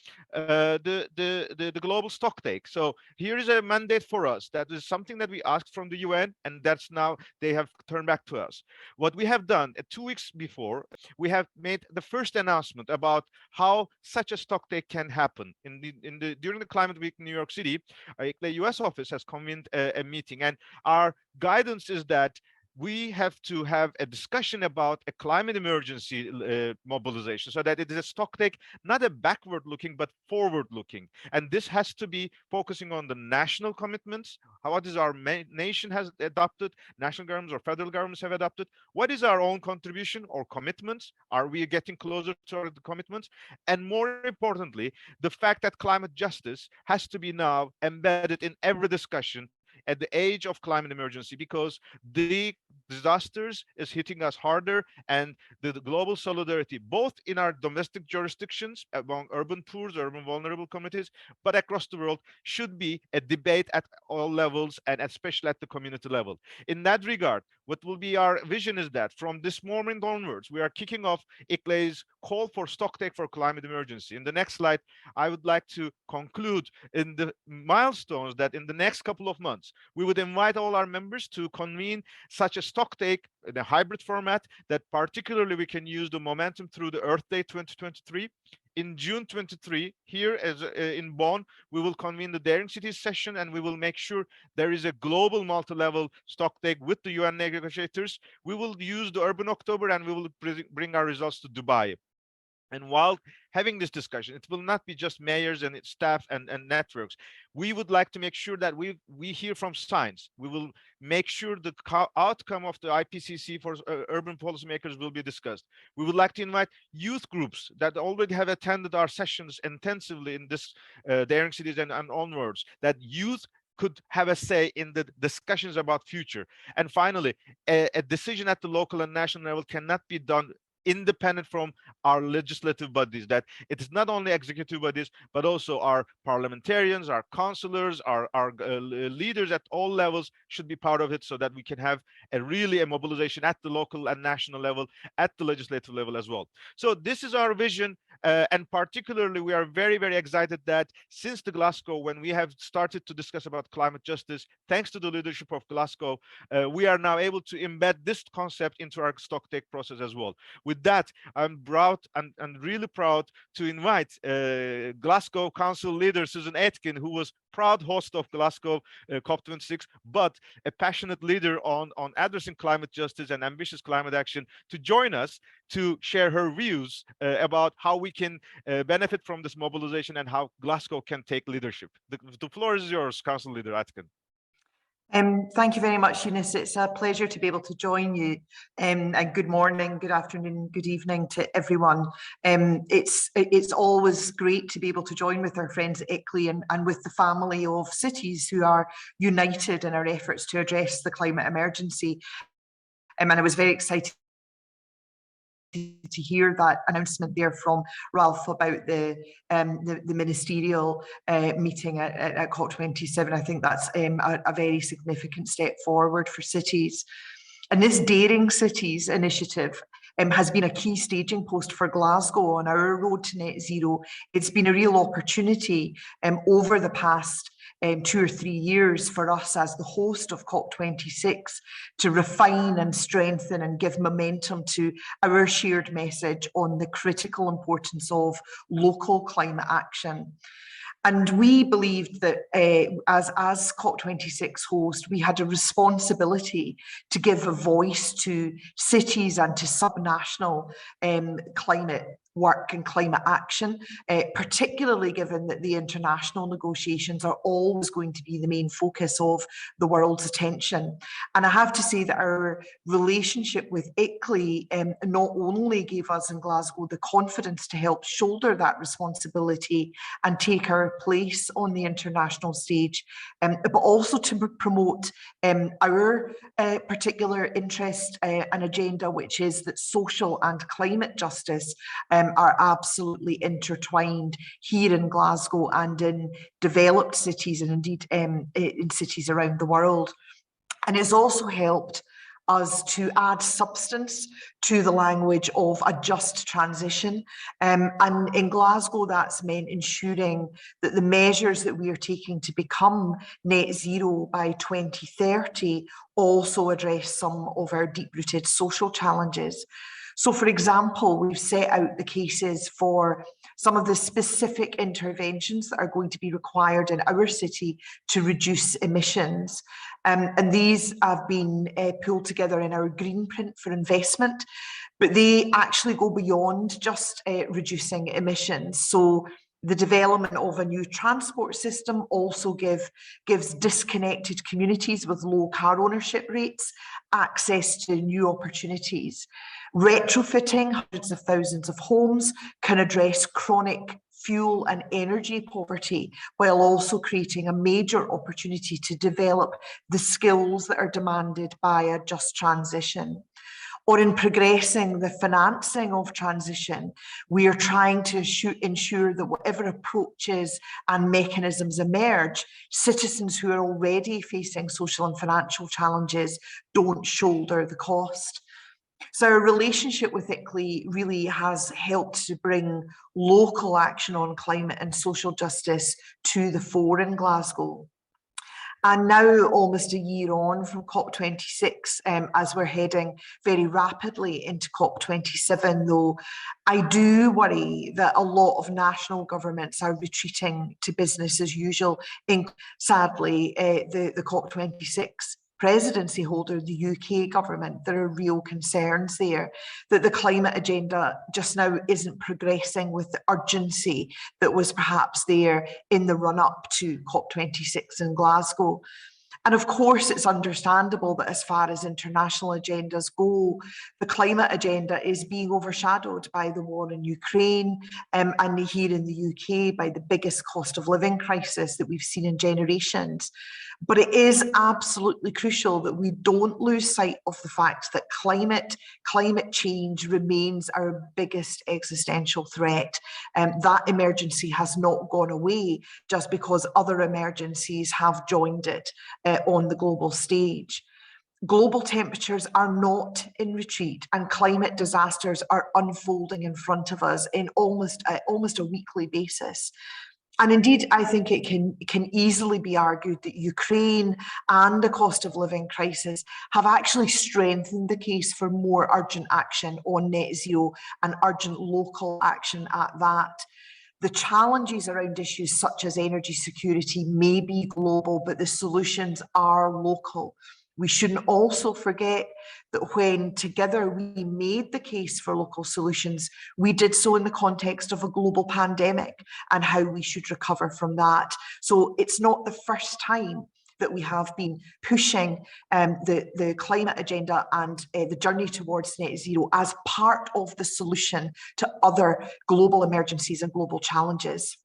Speaker 1: global stocktake. So here is a mandate for us. That is something that we asked from the UN, and that's now they have turned back to us. What we have done 2 weeks before, we have made the first announcement about how such a stocktake can happen. During the Climate Week in New York City, the US office has convened a meeting, and our guidance is that we have to have a discussion about a climate emergency mobilization, so that it is a stocktake, not a backward looking, but forward looking. And this has to be focusing on the national commitments. What is our nation has adopted, national governments or federal governments have adopted. What is our own contribution or commitments? Are we getting closer to our commitments? And more importantly, the fact that climate justice has to be now embedded in every discussion at the age of climate emergency, because the disasters is hitting us harder, and the global solidarity, both in our domestic jurisdictions among urban poor, urban vulnerable communities, but across the world, should be a debate at all levels, and especially at the community level. In that regard, what will be our vision is that from this moment onwards, we are kicking off ICLEI's call for stocktake for climate emergency. In the next slide, I would like to conclude in the milestones that in the next couple of months, we would invite all our members to convene such a stocktake in a hybrid format, that particularly we can use the momentum through the Earth Day 2023. In June 23, here in Bonn, we will convene the Daring Cities session, and we will make sure there is a global multi-level stocktake with the UN negotiators. We will use the Urban October, and we will bring our results to Dubai. And while having this discussion, it will not be just mayors and staff and networks. We would like to make sure that we hear from science. We will make sure the outcome of the IPCC for urban policymakers will be discussed. We would like to invite youth groups that already have attended our sessions intensively in this Daring Cities and onwards, that youth could have a say in the discussions about future. And finally, a decision at the local and national level cannot be done independent from our legislative bodies, that it is not only executive bodies, but also our parliamentarians, our councillors, our leaders at all levels should be part of it, so that we can have a mobilization at the local and national level, at the legislative level as well. So this is our vision, and particularly we are very, very excited that since the Glasgow, when we have started to discuss about climate justice, thanks to the leadership of Glasgow, we are now able to embed this concept into our stocktake process as well. With that, I'm proud and really proud to invite Glasgow Council leader Susan Aitken, who was proud host of Glasgow COP26, but a passionate leader on addressing climate justice and ambitious climate action, to join us to share her views about how we can benefit from this mobilization and how Glasgow can take leadership. The floor is yours, Council leader Aitken.
Speaker 6: Thank you very much, Yunus. It's a pleasure to be able to join you. And good morning, good afternoon, good evening to everyone. It's always great to be able to join with our friends at ICLEI and with the family of cities who are united in our efforts to address the climate emergency. And I was very excited to hear that announcement there from Ralph about the ministerial meeting at COP27. I think that's a very significant step forward for cities. And this Daring Cities initiative has been a key staging post for Glasgow on our road to net zero. It's been a real opportunity over the past 2 or 3 years for us as the host of COP26 to refine and strengthen and give momentum to our shared message on the critical importance of local climate action. And we believed that as COP26 host, we had a responsibility to give a voice to cities and to subnational climate work and climate action, particularly given that the international negotiations are always going to be the main focus of the world's attention. And I have to say that our relationship with ICLEI not only gave us in Glasgow the confidence to help shoulder that responsibility and take our place on the international stage, but also to promote our particular interest and agenda, which is that social and climate justice are absolutely intertwined here in Glasgow and in developed cities, and indeed in cities around the world. And it's also helped us to add substance to the language of a just transition. And in Glasgow, that's meant ensuring that the measures that we are taking to become net zero by 2030 also address some of our deep-rooted social challenges. So, for example, we've set out the cases for some of the specific interventions that are going to be required in our city to reduce emissions. And these have been pulled together in our green print for investment, but they actually go beyond just reducing emissions. So the development of a new transport system also gives disconnected communities with low car ownership rates access to new opportunities. Retrofitting hundreds of thousands of homes can address chronic fuel and energy poverty, while also creating a major opportunity to develop the skills that are demanded by a just transition. Or in progressing the financing of transition, we are trying to ensure that whatever approaches and mechanisms emerge, citizens who are already facing social and financial challenges don't shoulder the cost. So our relationship with ICLEI really has helped to bring local action on climate and social justice to the fore in Glasgow. And now, almost a year on from COP26, as we're heading very rapidly into COP27, though, I do worry that a lot of national governments are retreating to business as usual. Sadly, the COP26 presidency holder, the UK government, there are real concerns there that the climate agenda just now isn't progressing with the urgency that was perhaps there in the run-up to COP26 in Glasgow. And of course, it's understandable that as far as international agendas go, the climate agenda is being overshadowed by the war in Ukraine, and here in the UK by the biggest cost of living crisis that we've seen in generations. But it is absolutely crucial that we don't lose sight of the fact that climate change remains our biggest existential threat. That emergency has not gone away just because other emergencies have joined it on the global stage. Global temperatures are not in retreat, and climate disasters are unfolding in front of us in almost a weekly basis. And indeed, I think it can easily be argued that Ukraine and the cost of living crisis have actually strengthened the case for more urgent action on net zero and urgent local action at that. The challenges around issues such as energy security may be global, but the solutions are local. We shouldn't also forget that when together we made the case for local solutions, we did so in the context of a global pandemic and how we should recover from that. So it's not the first time that we have been pushing the climate agenda and the journey towards net zero as part of the solution to other global emergencies and global challenges.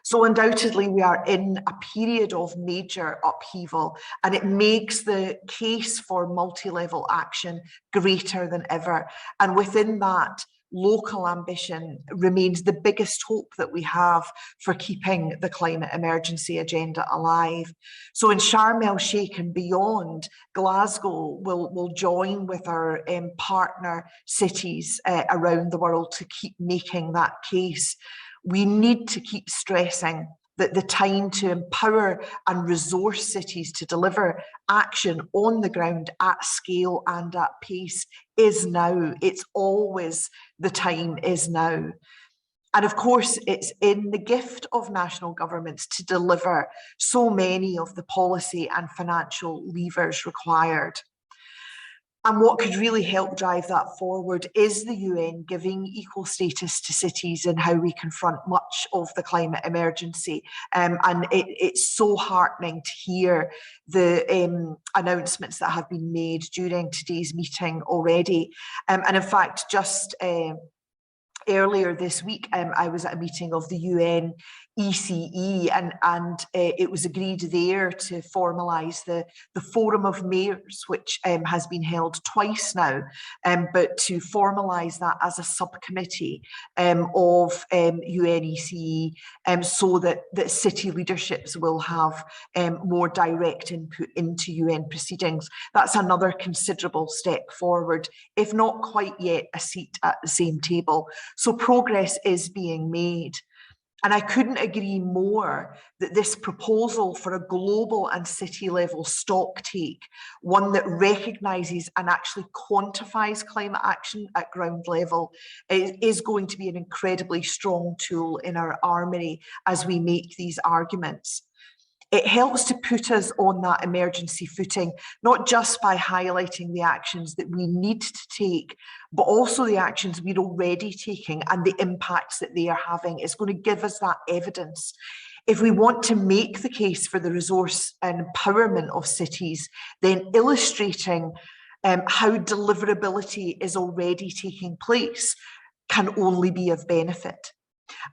Speaker 6: So undoubtedly, we are in a period of major upheaval, and it makes the case for multi-level action greater than ever. And within that, local ambition remains the biggest hope that we have for keeping the climate emergency agenda alive. So in Sharm el-Sheikh and beyond, Glasgow will join with our partner cities around the world to keep making that case. We need to keep stressing that the time to empower and resource cities to deliver action on the ground at scale and at pace is now. It's always the time is now. And of course, it's in the gift of national governments to deliver so many of the policy and financial levers required. And what could really help drive that forward is the UN giving equal status to cities in how we confront much of the climate emergency. And it's so heartening to hear the announcements that have been made during today's meeting already. And in fact, just earlier this week, I was at a meeting of the UNFCCC and it was agreed there to formalise the Forum of Mayors, which has been held twice now, but to formalise that as a subcommittee of UNFCCC so that city leaderships will have more direct input into UN proceedings. That's another considerable step forward, if not quite yet a seat at the same table. So progress is being made. And I couldn't agree more that this proposal for a global and city level stocktake, one that recognises and actually quantifies climate action at ground level, is going to be an incredibly strong tool in our armoury as we make these arguments. It helps to put us on that emergency footing, not just by highlighting the actions that we need to take, but also the actions we're already taking and the impacts that they are having. It's going to give us that evidence. If we want to make the case for the resource and empowerment of cities, then illustrating how deliverability is already taking place can only be of benefit.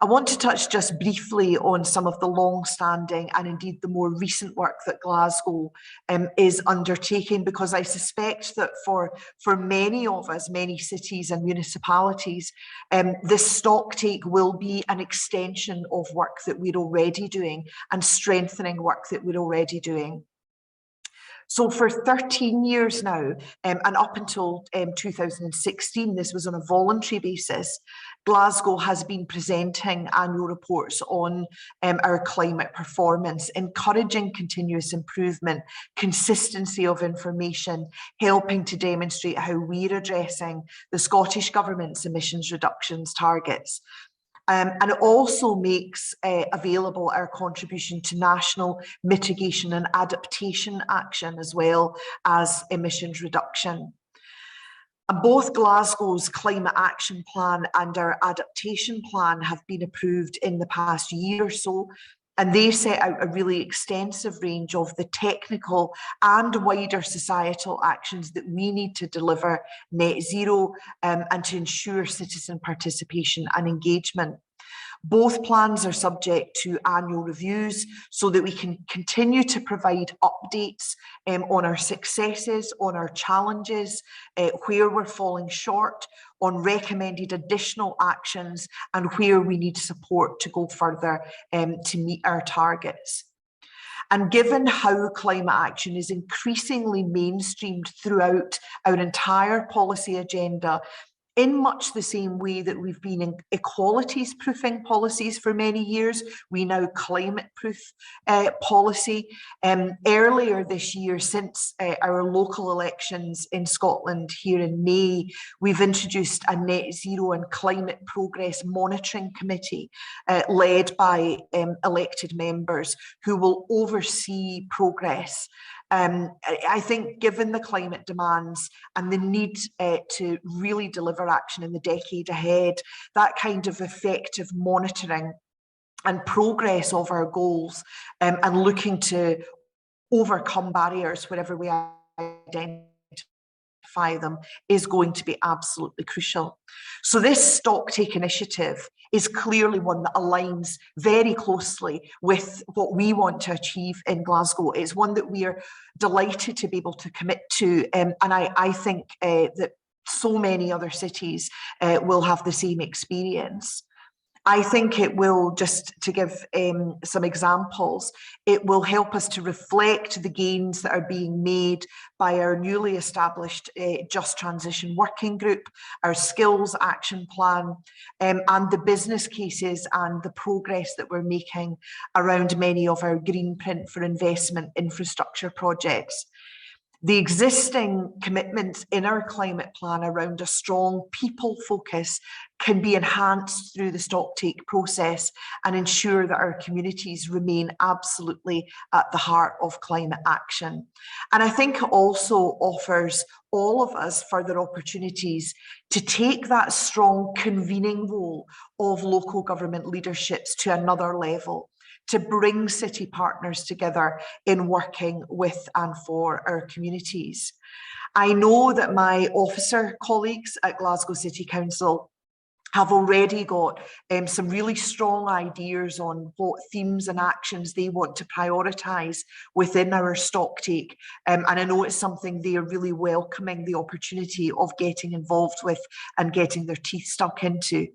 Speaker 6: I want to touch just briefly on some of the long-standing and indeed the more recent work that Glasgow is undertaking, because I suspect that for many of us, many cities and municipalities, this stocktake will be an extension of work that we're already doing and strengthening work that we're already doing. So for 13 years now, and up until 2016, this was on a voluntary basis, Glasgow has been presenting annual reports on our climate performance, encouraging continuous improvement, consistency of information, helping to demonstrate how we're addressing the Scottish Government's emissions reductions targets. And it also makes available our contribution to national mitigation and adaptation action, as well as emissions reduction. And both Glasgow's climate action plan and our adaptation plan have been approved in the past year or so, and they set out a really extensive range of the technical and wider societal actions that we need to deliver net zero and to ensure citizen participation and engagement. Both plans are subject to annual reviews so that we can continue to provide updates on our successes, on our challenges, where we're falling short, on recommended additional actions, and where we need support to go further to meet our targets. And given how climate action is increasingly mainstreamed throughout our entire policy agenda, in much the same way that we've been in equalities proofing policies for many years, we now climate proof policy. Earlier this year, since our local elections in Scotland here in May, we've introduced a net zero and climate progress monitoring committee led by elected members who will oversee progress. I think given the climate demands and the need to really deliver action in the decade ahead, that kind of effective monitoring and progress of our goals and looking to overcome barriers wherever we identify them is going to be absolutely crucial. So this stocktake initiative is clearly one that aligns very closely with what we want to achieve in Glasgow. It's one that we are delighted to be able to commit to, and I think that so many other cities will have the same experience. I think it will, just to give some examples, it will help us to reflect the gains that are being made by our newly established Just Transition Working Group, our Skills Action Plan, and the business cases and the progress that we're making around many of our green print for investment infrastructure projects. The existing commitments in our climate plan around a strong people focus can be enhanced through the stocktake process and ensure that our communities remain absolutely at the heart of climate action. And I think it also offers all of us further opportunities to take that strong convening role of local government leaderships to another level, to bring city partners together in working with and for our communities. I know that my officer colleagues at Glasgow City Council have already got some really strong ideas on what themes and actions they want to prioritise within our stocktake. And I know it's something they are really welcoming the opportunity of getting involved with and getting their teeth stuck into.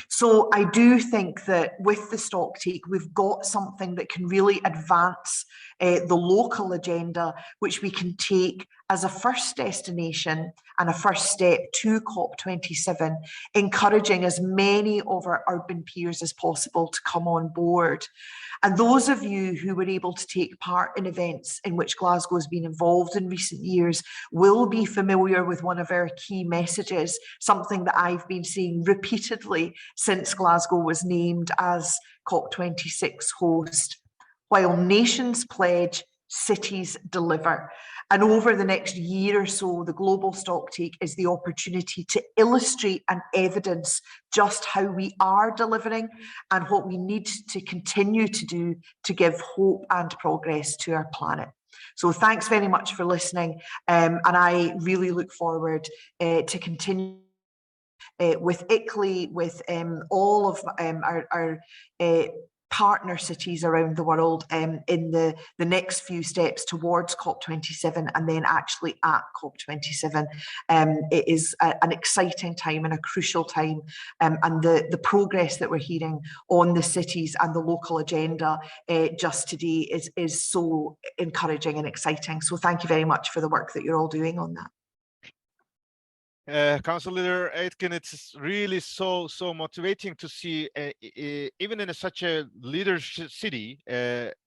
Speaker 6: So I do think that with the stocktake, we've got something that can really advance the local agenda, which we can take as a first destination and a first step to COP27, encouraging as many of our urban peers as possible to come on board. And those of you who were able to take part in events in which Glasgow has been involved in recent years will be familiar with one of our key messages, something that I've been saying repeatedly since Glasgow was named as COP26 host. While nations pledge, cities deliver. And over the next year or so, the global stocktake is the opportunity to illustrate and evidence just how we are delivering and what we need to continue to do to give hope and progress to our planet. So thanks very much for listening. And I really look forward to continue with ICLEI, with all of our partner cities around the world in the next few steps towards COP27 and then actually at COP27. It is an exciting time and a crucial time, and the progress that we're hearing on the cities and the local agenda just today is so encouraging and exciting. So thank you very much for the work that you're all doing on that.
Speaker 1: Council Leader Aitken, it's really so motivating to see, even in such a leadership city,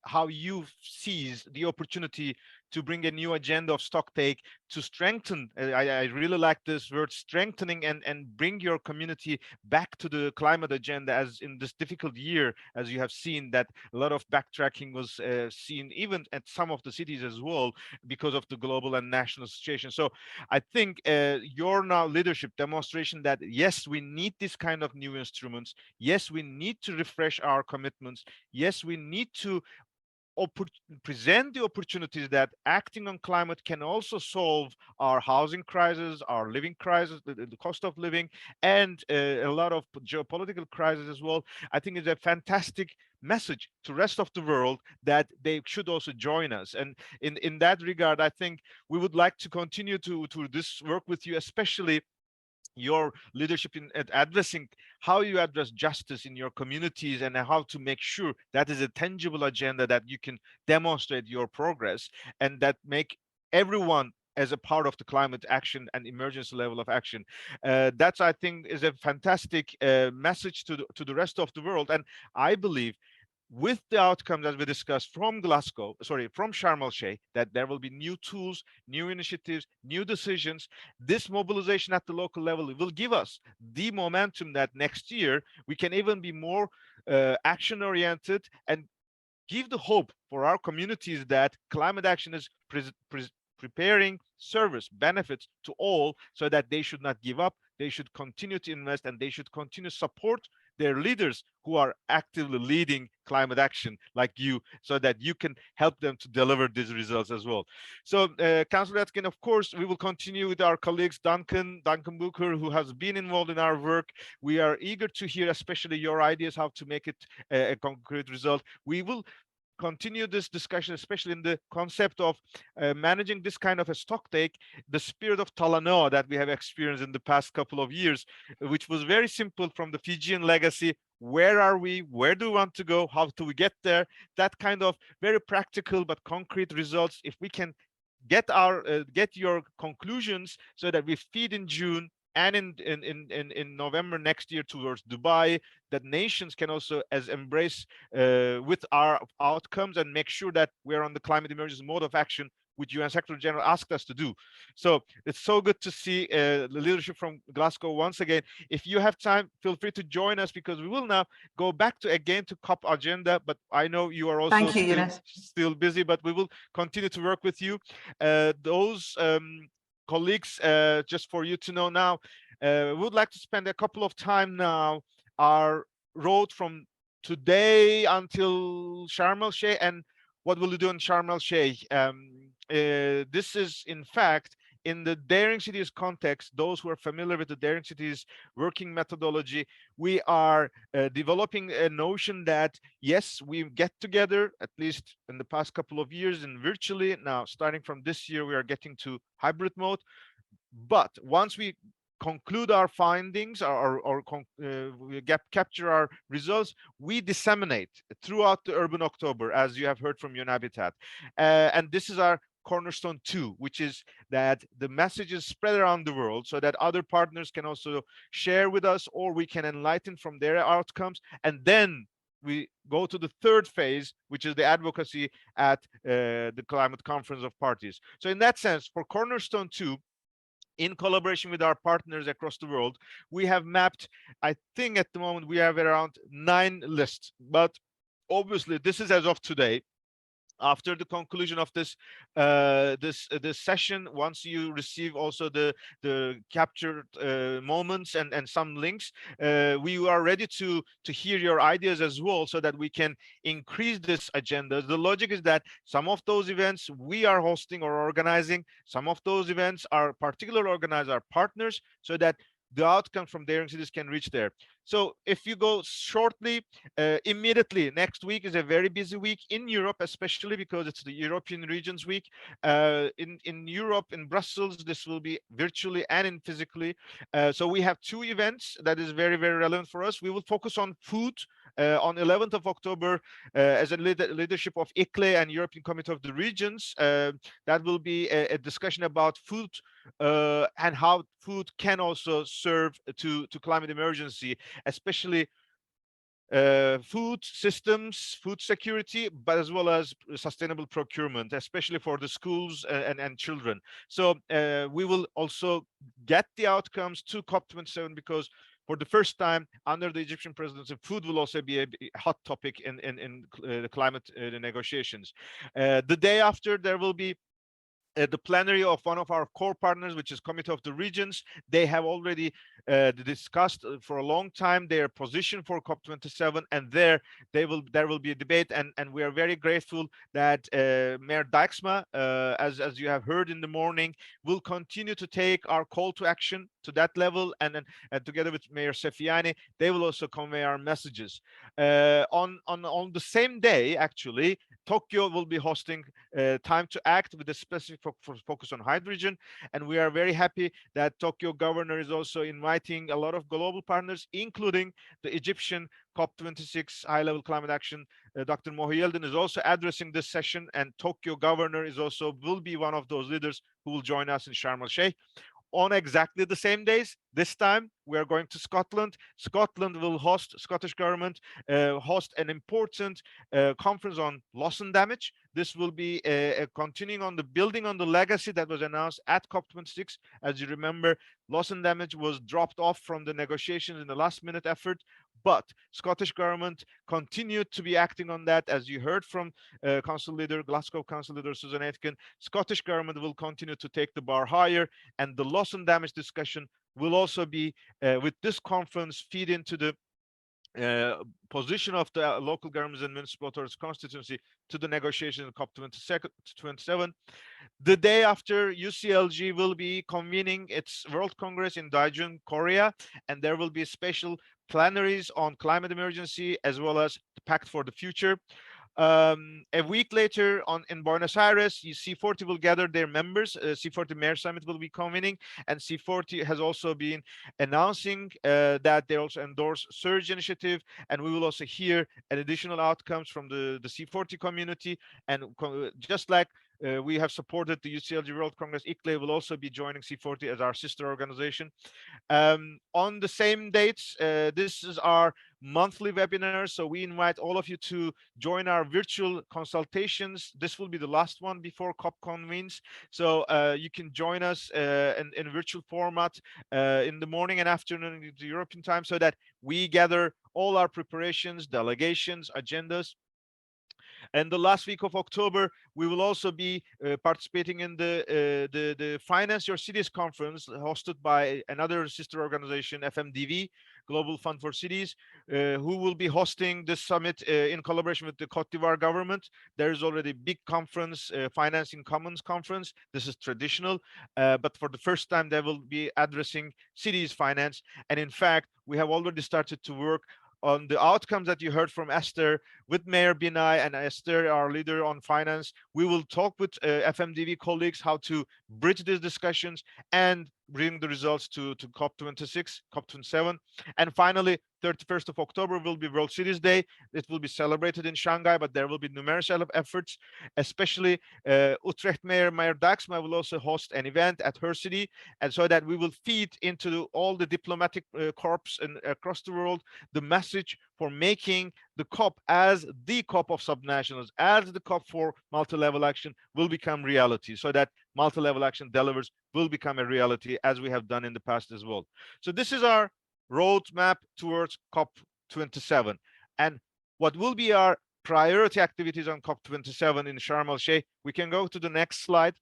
Speaker 1: how you seize the opportunity to bring a new agenda of stocktake to strengthen. I really like this word, strengthening, and bring your community back to the climate agenda, as in this difficult year, as you have seen that a lot of backtracking was seen even at some of the cities as well because of the global and national situation. So I think your now leadership demonstration that yes, we need this kind of new instruments. Yes, we need to refresh our commitments. Yes, we need to present the opportunities that acting on climate can also solve our housing crisis, our living crisis, the cost of living, and a lot of geopolitical crisis as well. I think it's a fantastic message to rest of the world that they should also join us. And in that regard, I think we would like to continue to this work with you, especially your leadership in at addressing how you address justice in your communities and how to make sure that is a tangible agenda that you can demonstrate your progress and that make everyone as a part of the climate action and emergency level of action. That's, I think, is a fantastic message to the rest of the world. And I believe with the outcomes that we discussed from from Sharm el-Sheikh, that there will be new tools, new initiatives, new decisions. This mobilization at the local level will give us the momentum that next year we can even be more action oriented and give the hope for our communities that climate action is preparing service benefits to all, so that they should not give up, they should continue to invest, and they should continue to support their leaders who are actively leading climate action like you, so that you can help them to deliver these results as well. So Councillor Aitken, of course, we will continue with our colleagues, Duncan Booker, who has been involved in our work. We are eager to hear especially your ideas how to make it a concrete result. We will continue this discussion, especially in the concept of managing this kind of a stocktake, the spirit of Talanoa that we have experienced in the past couple of years, which was very simple from the Fijian legacy. Where are we? Where do we want to go? How do we get there? That kind of very practical but concrete results. If we can get your conclusions so that we feed in June and in November next year towards Dubai, that nations can also embrace with our outcomes and make sure that we're on the climate emergency mode of action, which UN Secretary General asked us to do. So it's so good to see the leadership from Glasgow once again. If you have time, feel free to join us, because we will now go back to COP agenda, but I know you are also still busy, but we will continue to work with you. Those colleagues, just for you to know now, we would like to spend a couple of time now our road from today until Sharm el-Sheikh, and what will you do in Sharm el-Sheikh. This is, in fact, in the Daring Cities context, those who are familiar with the Daring Cities working methodology, we are developing a notion that, yes, we get together, at least in the past couple of years, and virtually. Now, starting from this year, we are getting to hybrid mode. But once we conclude our findings we capture our results, we disseminate throughout the urban October, as you have heard from UNHabitat. And this is our cornerstone 2, which is that the message is spread around the world so that other partners can also share with us, or we can enlighten from their outcomes. And then we go to the third phase, which is the advocacy at the climate conference of parties. So in that sense, for cornerstone 2, in collaboration with our partners across the world, we have mapped, I think at the moment we have around 9 lists, but obviously this is as of today. After the conclusion of this this session, once you receive also the captured moments and some links, we are ready to hear your ideas as well, so that we can increase this agenda. The logic is that some of those events we are hosting or organizing, some of those events are particular organized our partners, so that the outcome from Daring Cities can reach there. So if you go shortly, immediately next week is a very busy week in Europe, especially because it's the European Regions Week. In Europe, in Brussels, this will be virtually and in physically. So we have 2 events that is very, very relevant for us. We will focus on food on 11th of October as a leadership of ICLE and European Committee of the Regions. That will be a discussion about food and how food can also serve to climate emergency, especially food systems, food security, but as well as sustainable procurement, especially for the schools and children. So we will also get the outcomes to COP27, because for the first time under the Egyptian presidency, food will also be a hot topic in the climate negotiations. The day after, there will be the plenary of one of our core partners, which is Committee of the Regions. They have already discussed for a long time their position for COP27, and there will be a debate, and we are very grateful that Mayor Dijksma, as you have heard in the morning, will continue to take our call to action to that level, and together with Mayor Sefiani, they will also convey our messages. On the same day, actually, Tokyo will be hosting Time to Act with a specific focus on hydrogen, and we are very happy that Tokyo governor is also inviting a lot of global partners, including the Egyptian COP26 high-level climate action. Dr. Mohiyeldin is also addressing this session, and Tokyo governor will be one of those leaders who will join us in Sharm el-Sheikh. On exactly the same days, this time we are going to Scotland. Scotland will Scottish government host an important conference on loss and damage. This will be continuing on the building on the legacy that was announced at COP26. As you remember, loss and damage was dropped off from the negotiations in the last minute effort, but Scottish government continued to be acting on that. As you heard from Glasgow Council Leader Susan Aitken, Scottish government will continue to take the bar higher, and the loss and damage discussion will also be with this conference feed into the position of the local governments and municipal authorities constituency to the negotiation in COP27. The day after, UCLG will be convening its World Congress in Daejeon, Korea, and there will be special plenaries on climate emergency as well as the Pact for the Future. A week later in Buenos Aires, C40 will gather their members. C40 Mayor Summit will be convening, and C40 has also been announcing that they also endorse Surge initiative, and we will also hear additional outcomes from the C40 community. And just like we have supported the UCLG World Congress, ICLE will also be joining C40 as our sister organization. On the same dates, this is our monthly webinar, so we invite all of you to join our virtual consultations. This will be the last one before COP convenes, so you can join us in virtual format in the morning and afternoon the European time, so that we gather all our preparations, delegations, agendas. And the last week of October, we will also be participating in the Finance Your Cities conference hosted by another sister organization, FMDV, Global Fund for Cities, who will be hosting this summit in collaboration with the Cote d'Ivoire government. There is already a big conference, Financing Commons conference. This is traditional, but for the first time, they will be addressing cities finance. And in fact, we have already started to work on the outcomes that you heard from Esther with Mayor Binay and Esther, our leader on finance. We will talk with FMDV colleagues how to bridge these discussions and bring the results to COP26, COP27. And finally, 31st of October will be World Cities Day. It will be celebrated in Shanghai, but there will be numerous efforts, especially Utrecht Mayor Daxma will also host an event at her city, and so that we will feed into all the diplomatic corps and across the world the message for making the COP as the COP of subnationals, as the COP for multi-level action will become reality, so that multi-level action delivers will become a reality as we have done in the past as well. So this is our roadmap towards COP27. And what will be our priority activities on COP27 in Sharm el-Sheikh? We can go to the next slide.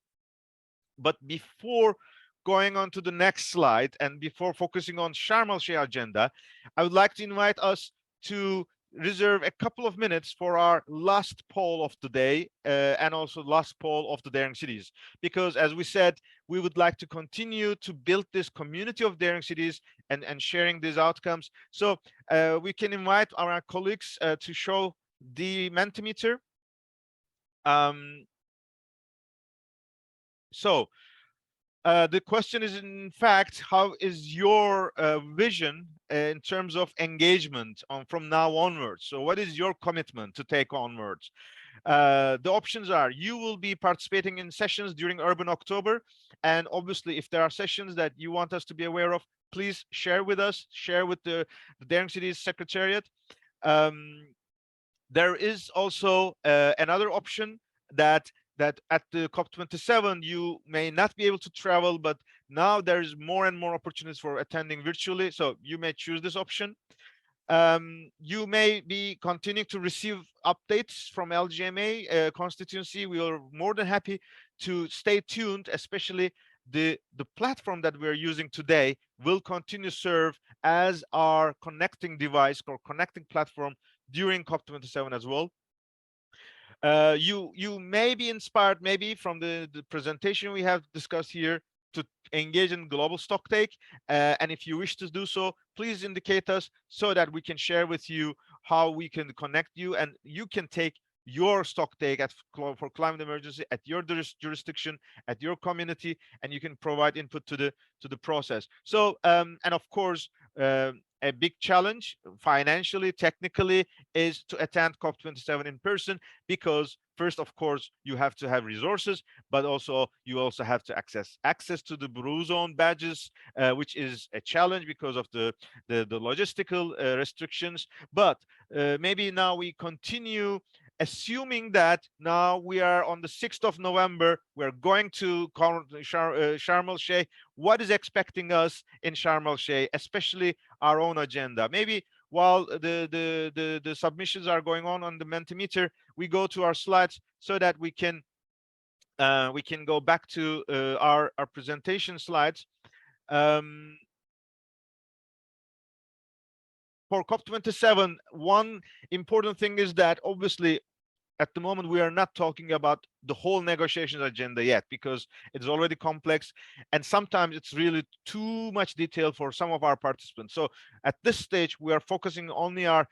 Speaker 1: But before going on to the next slide and before focusing on Sharm el-Sheikh agenda, I would like to invite us to reserve a couple of minutes for our last poll of the day and also last poll of the daring cities, because as we said, we would like to continue to build this community of daring cities and sharing these outcomes. So we can invite our colleagues to show the Mentimeter. The question is, in fact, how is your vision in terms of engagement from now onwards? So what is your commitment to take onwards? The options are: you will be participating in sessions during Urban October, and obviously if there are sessions that you want us to be aware of, please share with us, share with the Daring Cities Secretariat. There is also another option that at the COP27 you may not be able to travel, but now there's more and more opportunities for attending virtually, so you may choose this option. You may be continuing to receive updates from LGMA constituency. We are more than happy to stay tuned, especially the platform that we're using today will continue to serve as our connecting device or connecting platform during COP27 as well. You may be inspired maybe from the presentation we have discussed here to engage in global stocktake, and if you wish to do so, please indicate us so that we can share with you how we can connect you and you can take your stocktake for climate emergency at your jurisdiction, at your community, and you can provide input to the process. So and of course a big challenge financially, technically, is to attend COP27 in person, because first, of course, you have to have resources, but also you also have to access to the blue zone badges, which is a challenge because of the logistical restrictions. But maybe now we continue, assuming that now we are on the 6th of November, we're going to Sharm el-Sheikh. What is expecting us in Sharm el-Sheikh, especially our own agenda? Maybe while the submissions are going on the Mentimeter, we go to our slides so that we can go back to our presentation slides. For COP27, one important thing is that obviously at the moment we are not talking about the whole negotiations agenda yet, because it's already complex and sometimes it's really too much detail for some of our participants. So at this stage we are focusing only our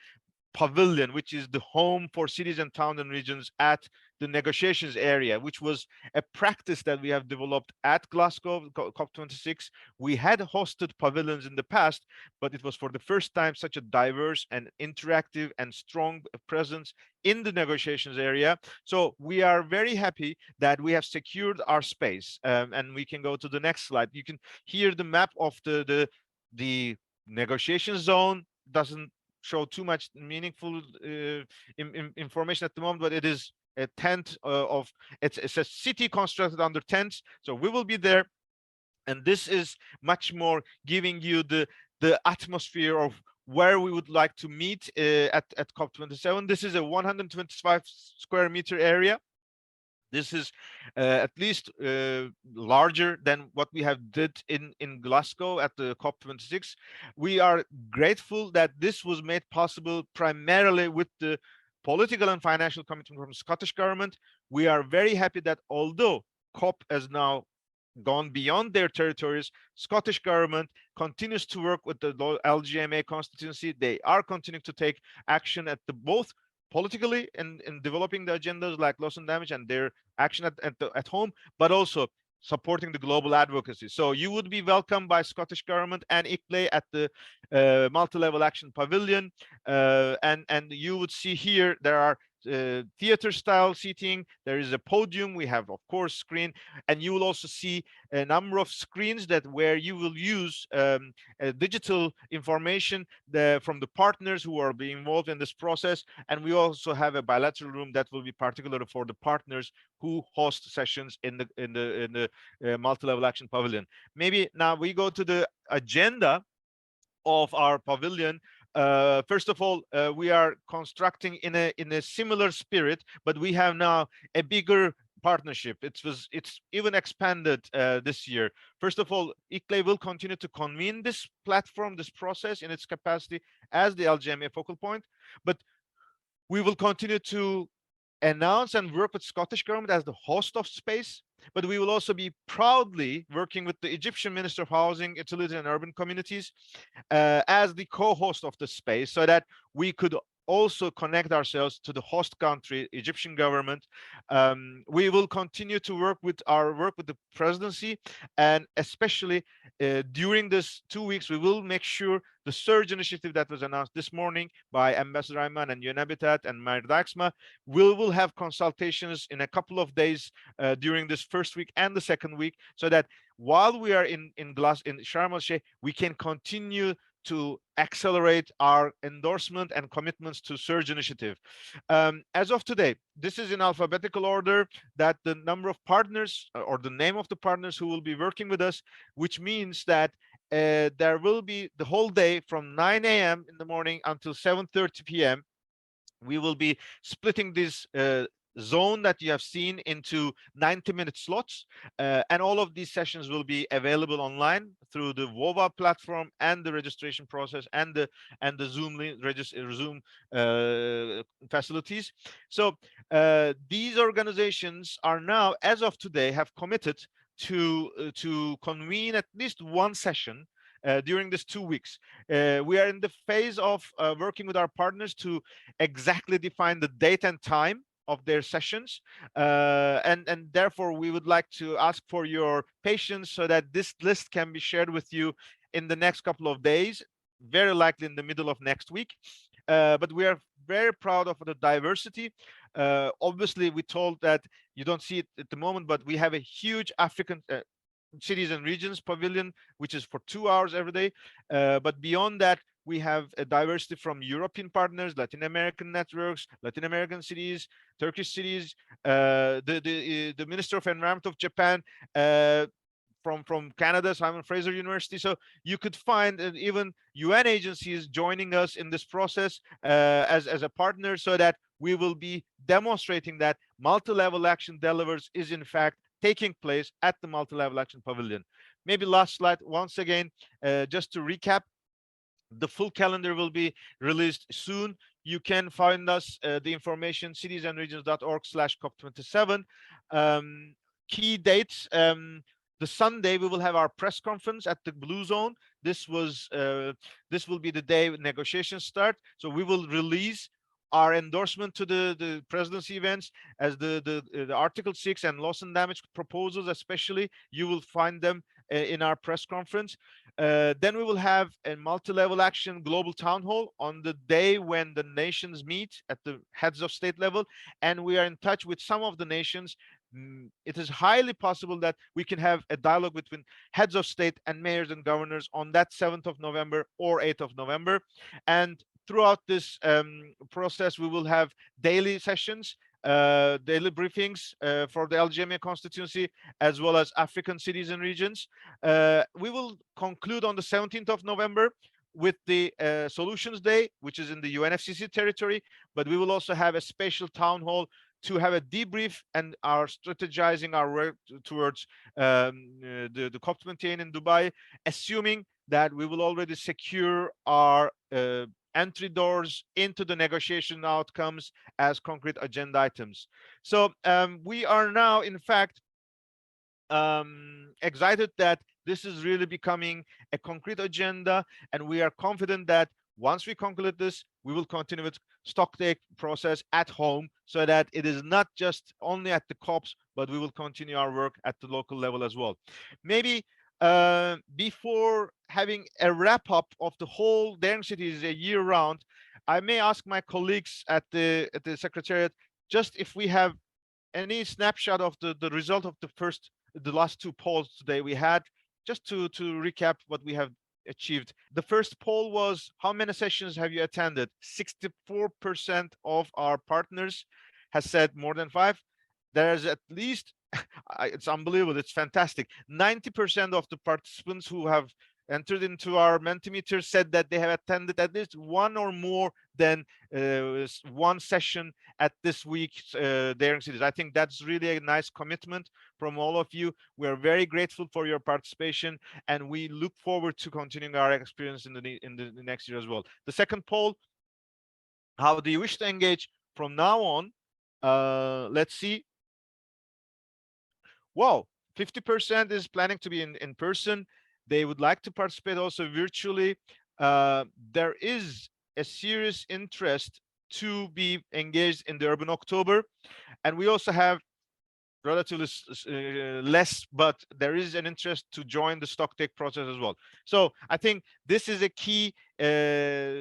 Speaker 1: pavilion, which is the home for cities and towns and regions at the negotiations area, which was a practice that we have developed at Glasgow COP26. We had hosted pavilions in the past, but it was for the first time such a diverse and interactive and strong presence in the negotiations area. So we are very happy that we have secured our space, and we can go to the next slide. You can hear the map of the negotiation zone. Doesn't show too much meaningful information at the moment, but it is a tent it's a city constructed under tents, so we will be there, and this is much more giving you the atmosphere of where we would like to meet at COP27. This is a 125 square meter area. This is at least larger than what we have did in Glasgow at the COP26. We are grateful that this was made possible primarily with the political and financial commitment from the Scottish government. We are very happy that although COP has now gone beyond their territories, Scottish government continues to work with the LGMA constituency. They are continuing to take action at both politically in developing the agendas like loss and damage and their action at home, but also supporting the global advocacy. So you would be welcomed by Scottish Government and ICLEI at the multi-level action pavilion, and you would see here there are theater style seating. There is a podium. We have, of course, screen, and you will also see a number of screens that where you will use digital information from the partners who are being involved in this process. And we also have a bilateral room that will be particular for the partners who host sessions in the multi-level action pavilion. Maybe now we go to the agenda of our pavilion. First of all, we are constructing in a similar spirit, but we have now a bigger partnership. It's even expanded this year. First of all, ICLEI will continue to convene this platform, this process in its capacity as the LGMA focal point, but we will continue to announce and work with Scottish Government as the host of space, but we will also be proudly working with the Egyptian Minister of Housing, Utilities and Urban Communities as the co-host of the space, so that we could also connect ourselves to the host country, Egyptian government. We will continue to work with the presidency, and especially during this 2 weeks, we will make sure the surge initiative that was announced this morning by Ambassador Ayman and UNHCCC and Mayor Dijksma, we will have consultations in a couple of days during this first week and the second week, so that while we are in Sharm el-Sheikh, we can continue to accelerate our endorsement and commitments to surge initiative. As of today, this is in alphabetical order, that the number of partners or the name of the partners who will be working with us, which means that there will be the whole day from 9 a.m. in the morning until 7:30 p.m. We will be splitting this zone that you have seen into 90-minute slots, and all of these sessions will be available online through the WOVA platform and the registration process and the Zoom facilities. So these organizations are now, as of today, have committed to convene at least one session during this 2 weeks. We are in the phase of working with our partners to exactly define the date and time of their sessions, and therefore we would like to ask for your patience so that this list can be shared with you in the next couple of days, very likely in the middle of next week. But we are very proud of the diversity. Obviously, we told that you don't see it at the moment, but we have a huge African cities and regions pavilion, which is for 2 hours every day. But beyond that, we have a diversity from European partners, Latin American networks, Latin American cities, Turkish cities, the Minister of Environment of Japan, from Canada, Simon Fraser University. So you could find even UN agencies joining us in this process as a partner, so that we will be demonstrating that multi-level action delivers is in fact taking place at the multi-level action pavilion. Maybe last slide once again, just to recap. The full calendar will be released soon. You can find us the information citiesandregions.org/COP27. Key dates. The Sunday we will have our press conference at the Blue Zone. This will be the day negotiations start. So we will release our endorsement to the presidency events as the Article 6 and loss and damage proposals, especially. You will find them in our press conference. Then we will have a multi-level action global town hall on the day when the nations meet at the heads of state level, and we are in touch with some of the nations. It is highly possible that we can have a dialogue between heads of state and mayors and governors on that 7th of November or 8th of November. And throughout this process, we will have daily sessions, daily briefings for the LGMA constituency, as well as African cities and regions. We will conclude on the 17th of November with the Solutions Day, which is in the UNFCCC territory, but we will also have a special town hall to have a debrief and are strategizing our work towards the COP28 in Dubai, assuming that we will already secure our entry doors into the negotiation outcomes as concrete agenda items. So we are now, in fact, excited that this is really becoming a concrete agenda, and we are confident that Once we conclude this, we will continue with stocktake process at home, so that it is not just only at the COPs, but we will continue our work at the local level as well. Maybe before having a wrap up of the whole Daring Cities a year round, I may ask my colleagues at the Secretariat, just if we have any snapshot of the result of the last two polls today we had, just to recap what we have achieved. The first poll was, how many sessions have you attended? 64% of our partners has said more than 5. There's at least it's unbelievable, it's fantastic, 90% of the participants who have entered into our Mentimeter said that they have attended at least one or more than one session at this week's Daring Cities. I think that's really a nice commitment from all of you. We are very grateful for your participation, and we look forward to continuing our experience in the next year as well. The second poll, how do you wish to engage from now on? Let's see. Wow, 50% is planning to be in person. They would like to participate also virtually. There is a serious interest to be engaged in the Urban October. And we also have relatively less, but there is an interest to join the stocktake process as well. So I think this is a key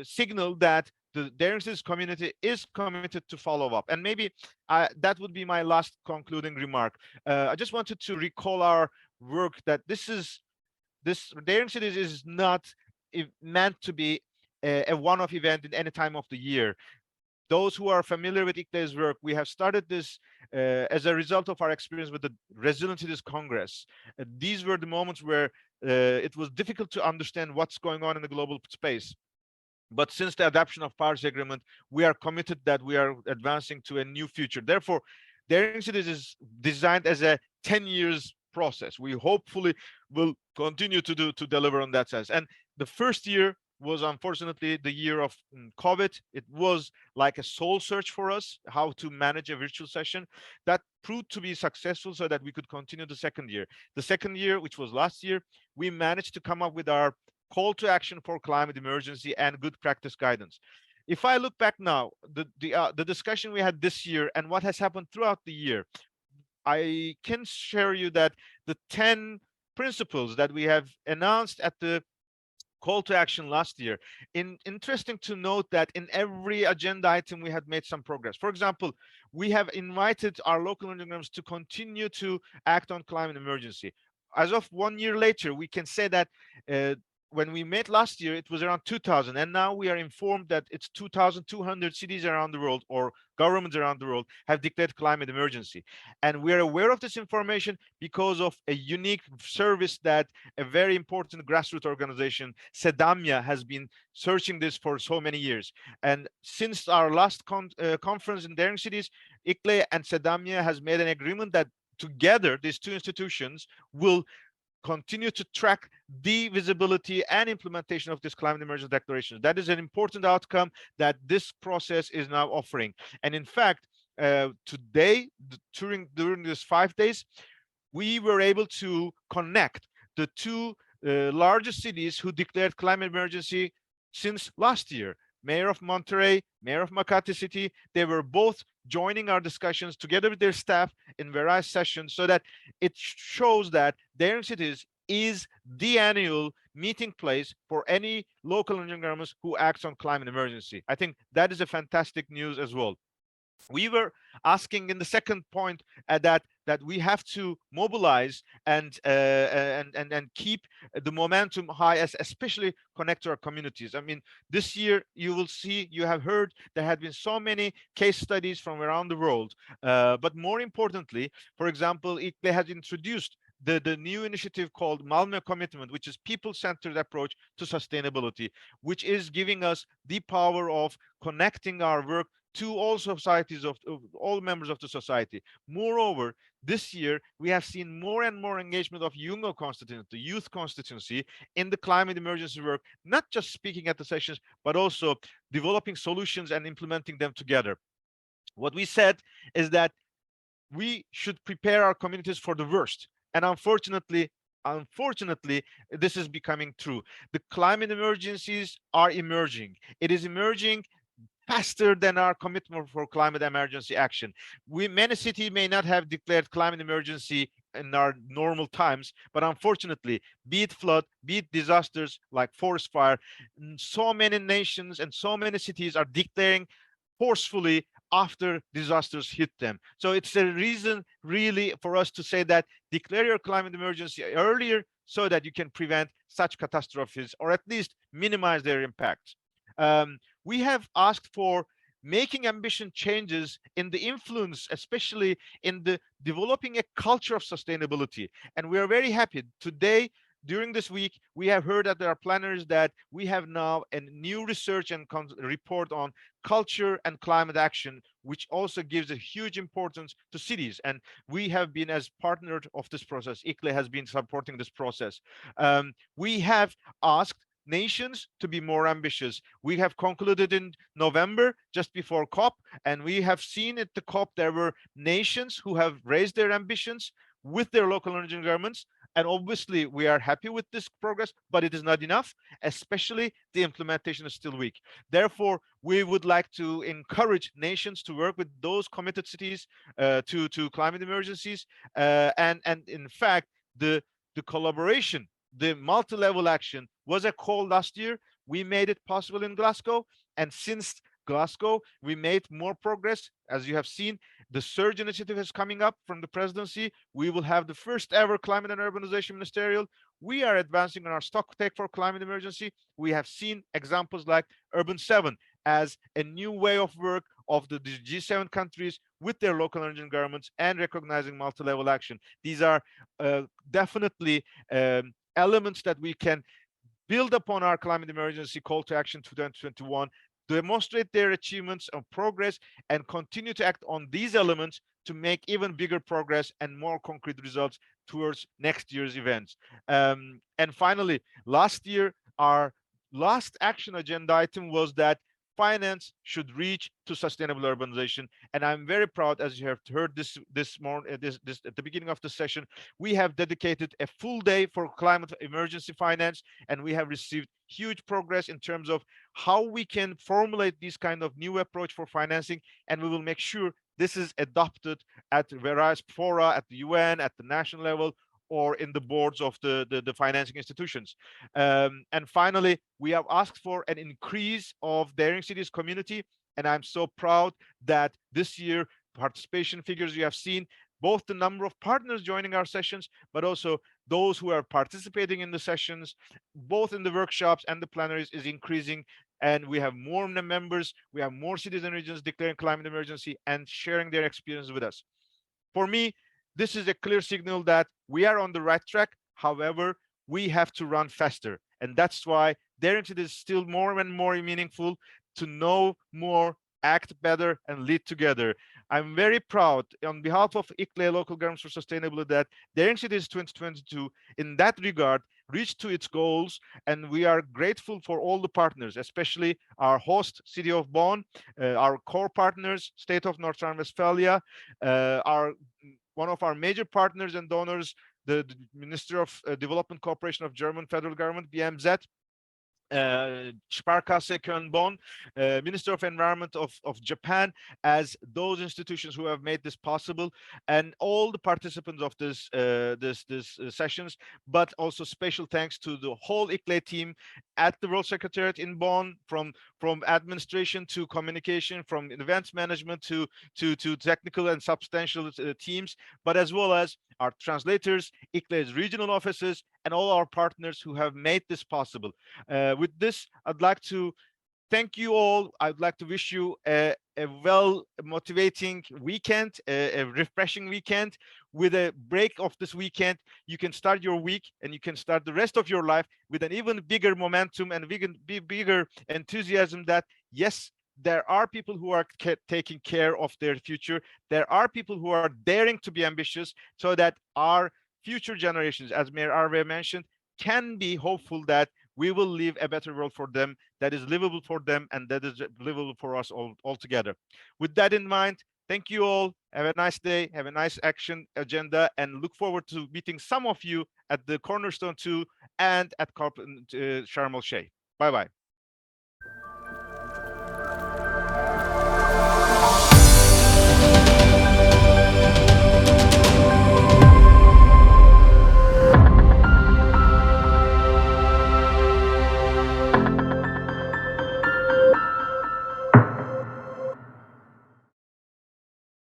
Speaker 1: signal that the Daring Cities community is committed to follow up. And maybe that would be my last concluding remark. I just wanted to recall our work, that this Daring Cities is not meant to be a one-off event in any time of the year. Those who are familiar with ICLEI's work, we have started this as a result of our experience with the Resilient Cities Congress. These were the moments where it was difficult to understand what's going on in the global space. But since the adoption of Paris Agreement, we are committed that we are advancing to a new future. Therefore, Daring Cities is designed as a 10 years process. We hopefully will continue to deliver on that sense. And the first year was unfortunately the year of COVID. It was like a soul search for us, how to manage a virtual session. That proved to be successful, so that we could continue the second year. The second year, which was last year, we managed to come up with our call to action for climate emergency and good practice guidance. If I look back now, the discussion we had this year and what has happened throughout the year, I can share you that the 10 principles that we have announced at the call to action last year, interesting to note that in every agenda item we had made some progress. For example, we have invited our local organizations to continue to act on climate emergency. As of 1 year later, we can say that when we met last year, it was around 2,000, and now we are informed that it's 2,200 cities around the world, or governments around the world, have declared climate emergency. And we are aware of this information because of a unique service that a very important grassroots organization, Sedamya, has been searching this for so many years. And since our last conference in Daring Cities, ICLEI and Sedamya has made an agreement that together these two institutions will continue to track the visibility and implementation of this climate emergency declaration. That is an important outcome that this process is now offering. And in fact, today, during these 5 days, we were able to connect the two largest cities who declared climate emergency since last year. Mayor of Monterey, Mayor of Makati City, they were both joining our discussions together with their staff in various sessions, so that it shows that Daring Cities is the annual meeting place for any local engineering governments who acts on climate emergency. I think that is a fantastic news as well. We were asking in the second point that we have to mobilize and keep the momentum high, as especially connect to our communities. I mean, this year you will see, you have heard, there had been so many case studies from around the world, but more importantly, for example, ICLEI has introduced the new initiative called Malmö Commitment, which is people-centered approach to sustainability, which is giving us the power of connecting our work to all societies, of all members of the society. Moreover, this year we have seen more and more engagement of younger constituency, the youth constituency, in the climate emergency work, not just speaking at the sessions, but also developing solutions and implementing them together. What we said is that we should prepare our communities for the worst. And unfortunately, unfortunately, this is becoming true. The climate emergencies are emerging. It is emerging faster than our commitment for climate emergency action. Many cities may not have declared climate emergency in our normal times, but unfortunately, be it flood, be it disasters like forest fire, so many nations and so many cities are declaring forcefully after disasters hit them. So it's a reason really for us to say that declare your climate emergency earlier so that you can prevent such catastrophes or at least minimize their impacts. We have asked for making ambition changes in the influence, especially in the developing a culture of sustainability. And we are very happy today. During this week, we have heard at our planners that we have now a new research and report on culture and climate action, which also gives a huge importance to cities. And we have been as partner of this process. ICLE has been supporting this process. We have asked nations to be more ambitious. We have concluded in November, just before COP, and we have seen at the COP there were nations who have raised their ambitions with their local regional governments. And obviously, we are happy with this progress, but it is not enough, especially the implementation is still weak. Therefore, we would like to encourage nations to work with those committed cities to climate emergencies. And in fact, the collaboration, the multi-level action was a call last year. We made it possible in Glasgow. And since Glasgow, we made more progress. As you have seen, the Surge initiative is coming up from the presidency. We will have the first ever climate and urbanization ministerial. We are advancing on our stock take for climate emergency. We have seen examples like Urban 7 as a new way of work of the G7 countries with their local and regional governments and recognizing multi-level action. These are definitely elements that we can build upon our climate emergency call to action 2021, demonstrate their achievements and progress, and continue to act on these elements to make even bigger progress and more concrete results towards next year's events. And finally, last year, our last action agenda item was that finance should reach to sustainable urbanization. And I'm very proud, as you have heard this morning, this at the beginning of the session, we have dedicated a full day for climate emergency finance, and we have received huge progress in terms of how we can formulate this kind of new approach for financing, and we will make sure this is adopted at various fora, at the UN, at the national level, or in the boards of the financing institutions. And finally, we have asked for an increase of Daring Cities community, and I'm so proud that this year participation figures you have seen, both the number of partners joining our sessions, but also those who are participating in the sessions, both in the workshops and the plenaries, is increasing. And we have more members, we have more cities and regions declaring climate emergency and sharing their experience with us. For me, this is a clear signal that we are on the right track. However, we have to run faster. And that's why Daring Cities is still more and more meaningful, to know more, act better, and lead together. I'm very proud on behalf of ICLE Local Governments for Sustainability that Daring Cities 2022 in that regard reached to its goals, and we are grateful for all the partners, especially our host City of Bonn, our core partners State of North Rhine-Westphalia, one of our major partners and donors, the Minister of Development Cooperation of German federal government, BMZ, Sparkasse Köln-Bonn, Minister of Environment of Japan, as those institutions who have made this possible, and all the participants of this sessions. But also special thanks to the whole ICLE team at the World Secretariat in Bonn, from administration to communication, from events management to technical and substantial teams, but as well as our translators, ICLE's regional offices, and all our partners who have made this possible. With this, I'd like to thank you all. I'd like to wish you a well motivating weekend, a refreshing weekend. With a break of this weekend, you can start your week and you can start the rest of your life with an even bigger momentum and bigger enthusiasm that, yes, there are people who are taking care of their future. There are people who are daring to be ambitious so that our future generations, as Mayor Arve mentioned, can be hopeful that we will leave a better world for them, that is livable for them, and that is livable for us all together. With that in mind, Thank you all. Have a nice day. Have a nice action agenda, and look forward to meeting some of you at the Cornerstone 2 and at COP Sharm el Sheikh. Bye bye.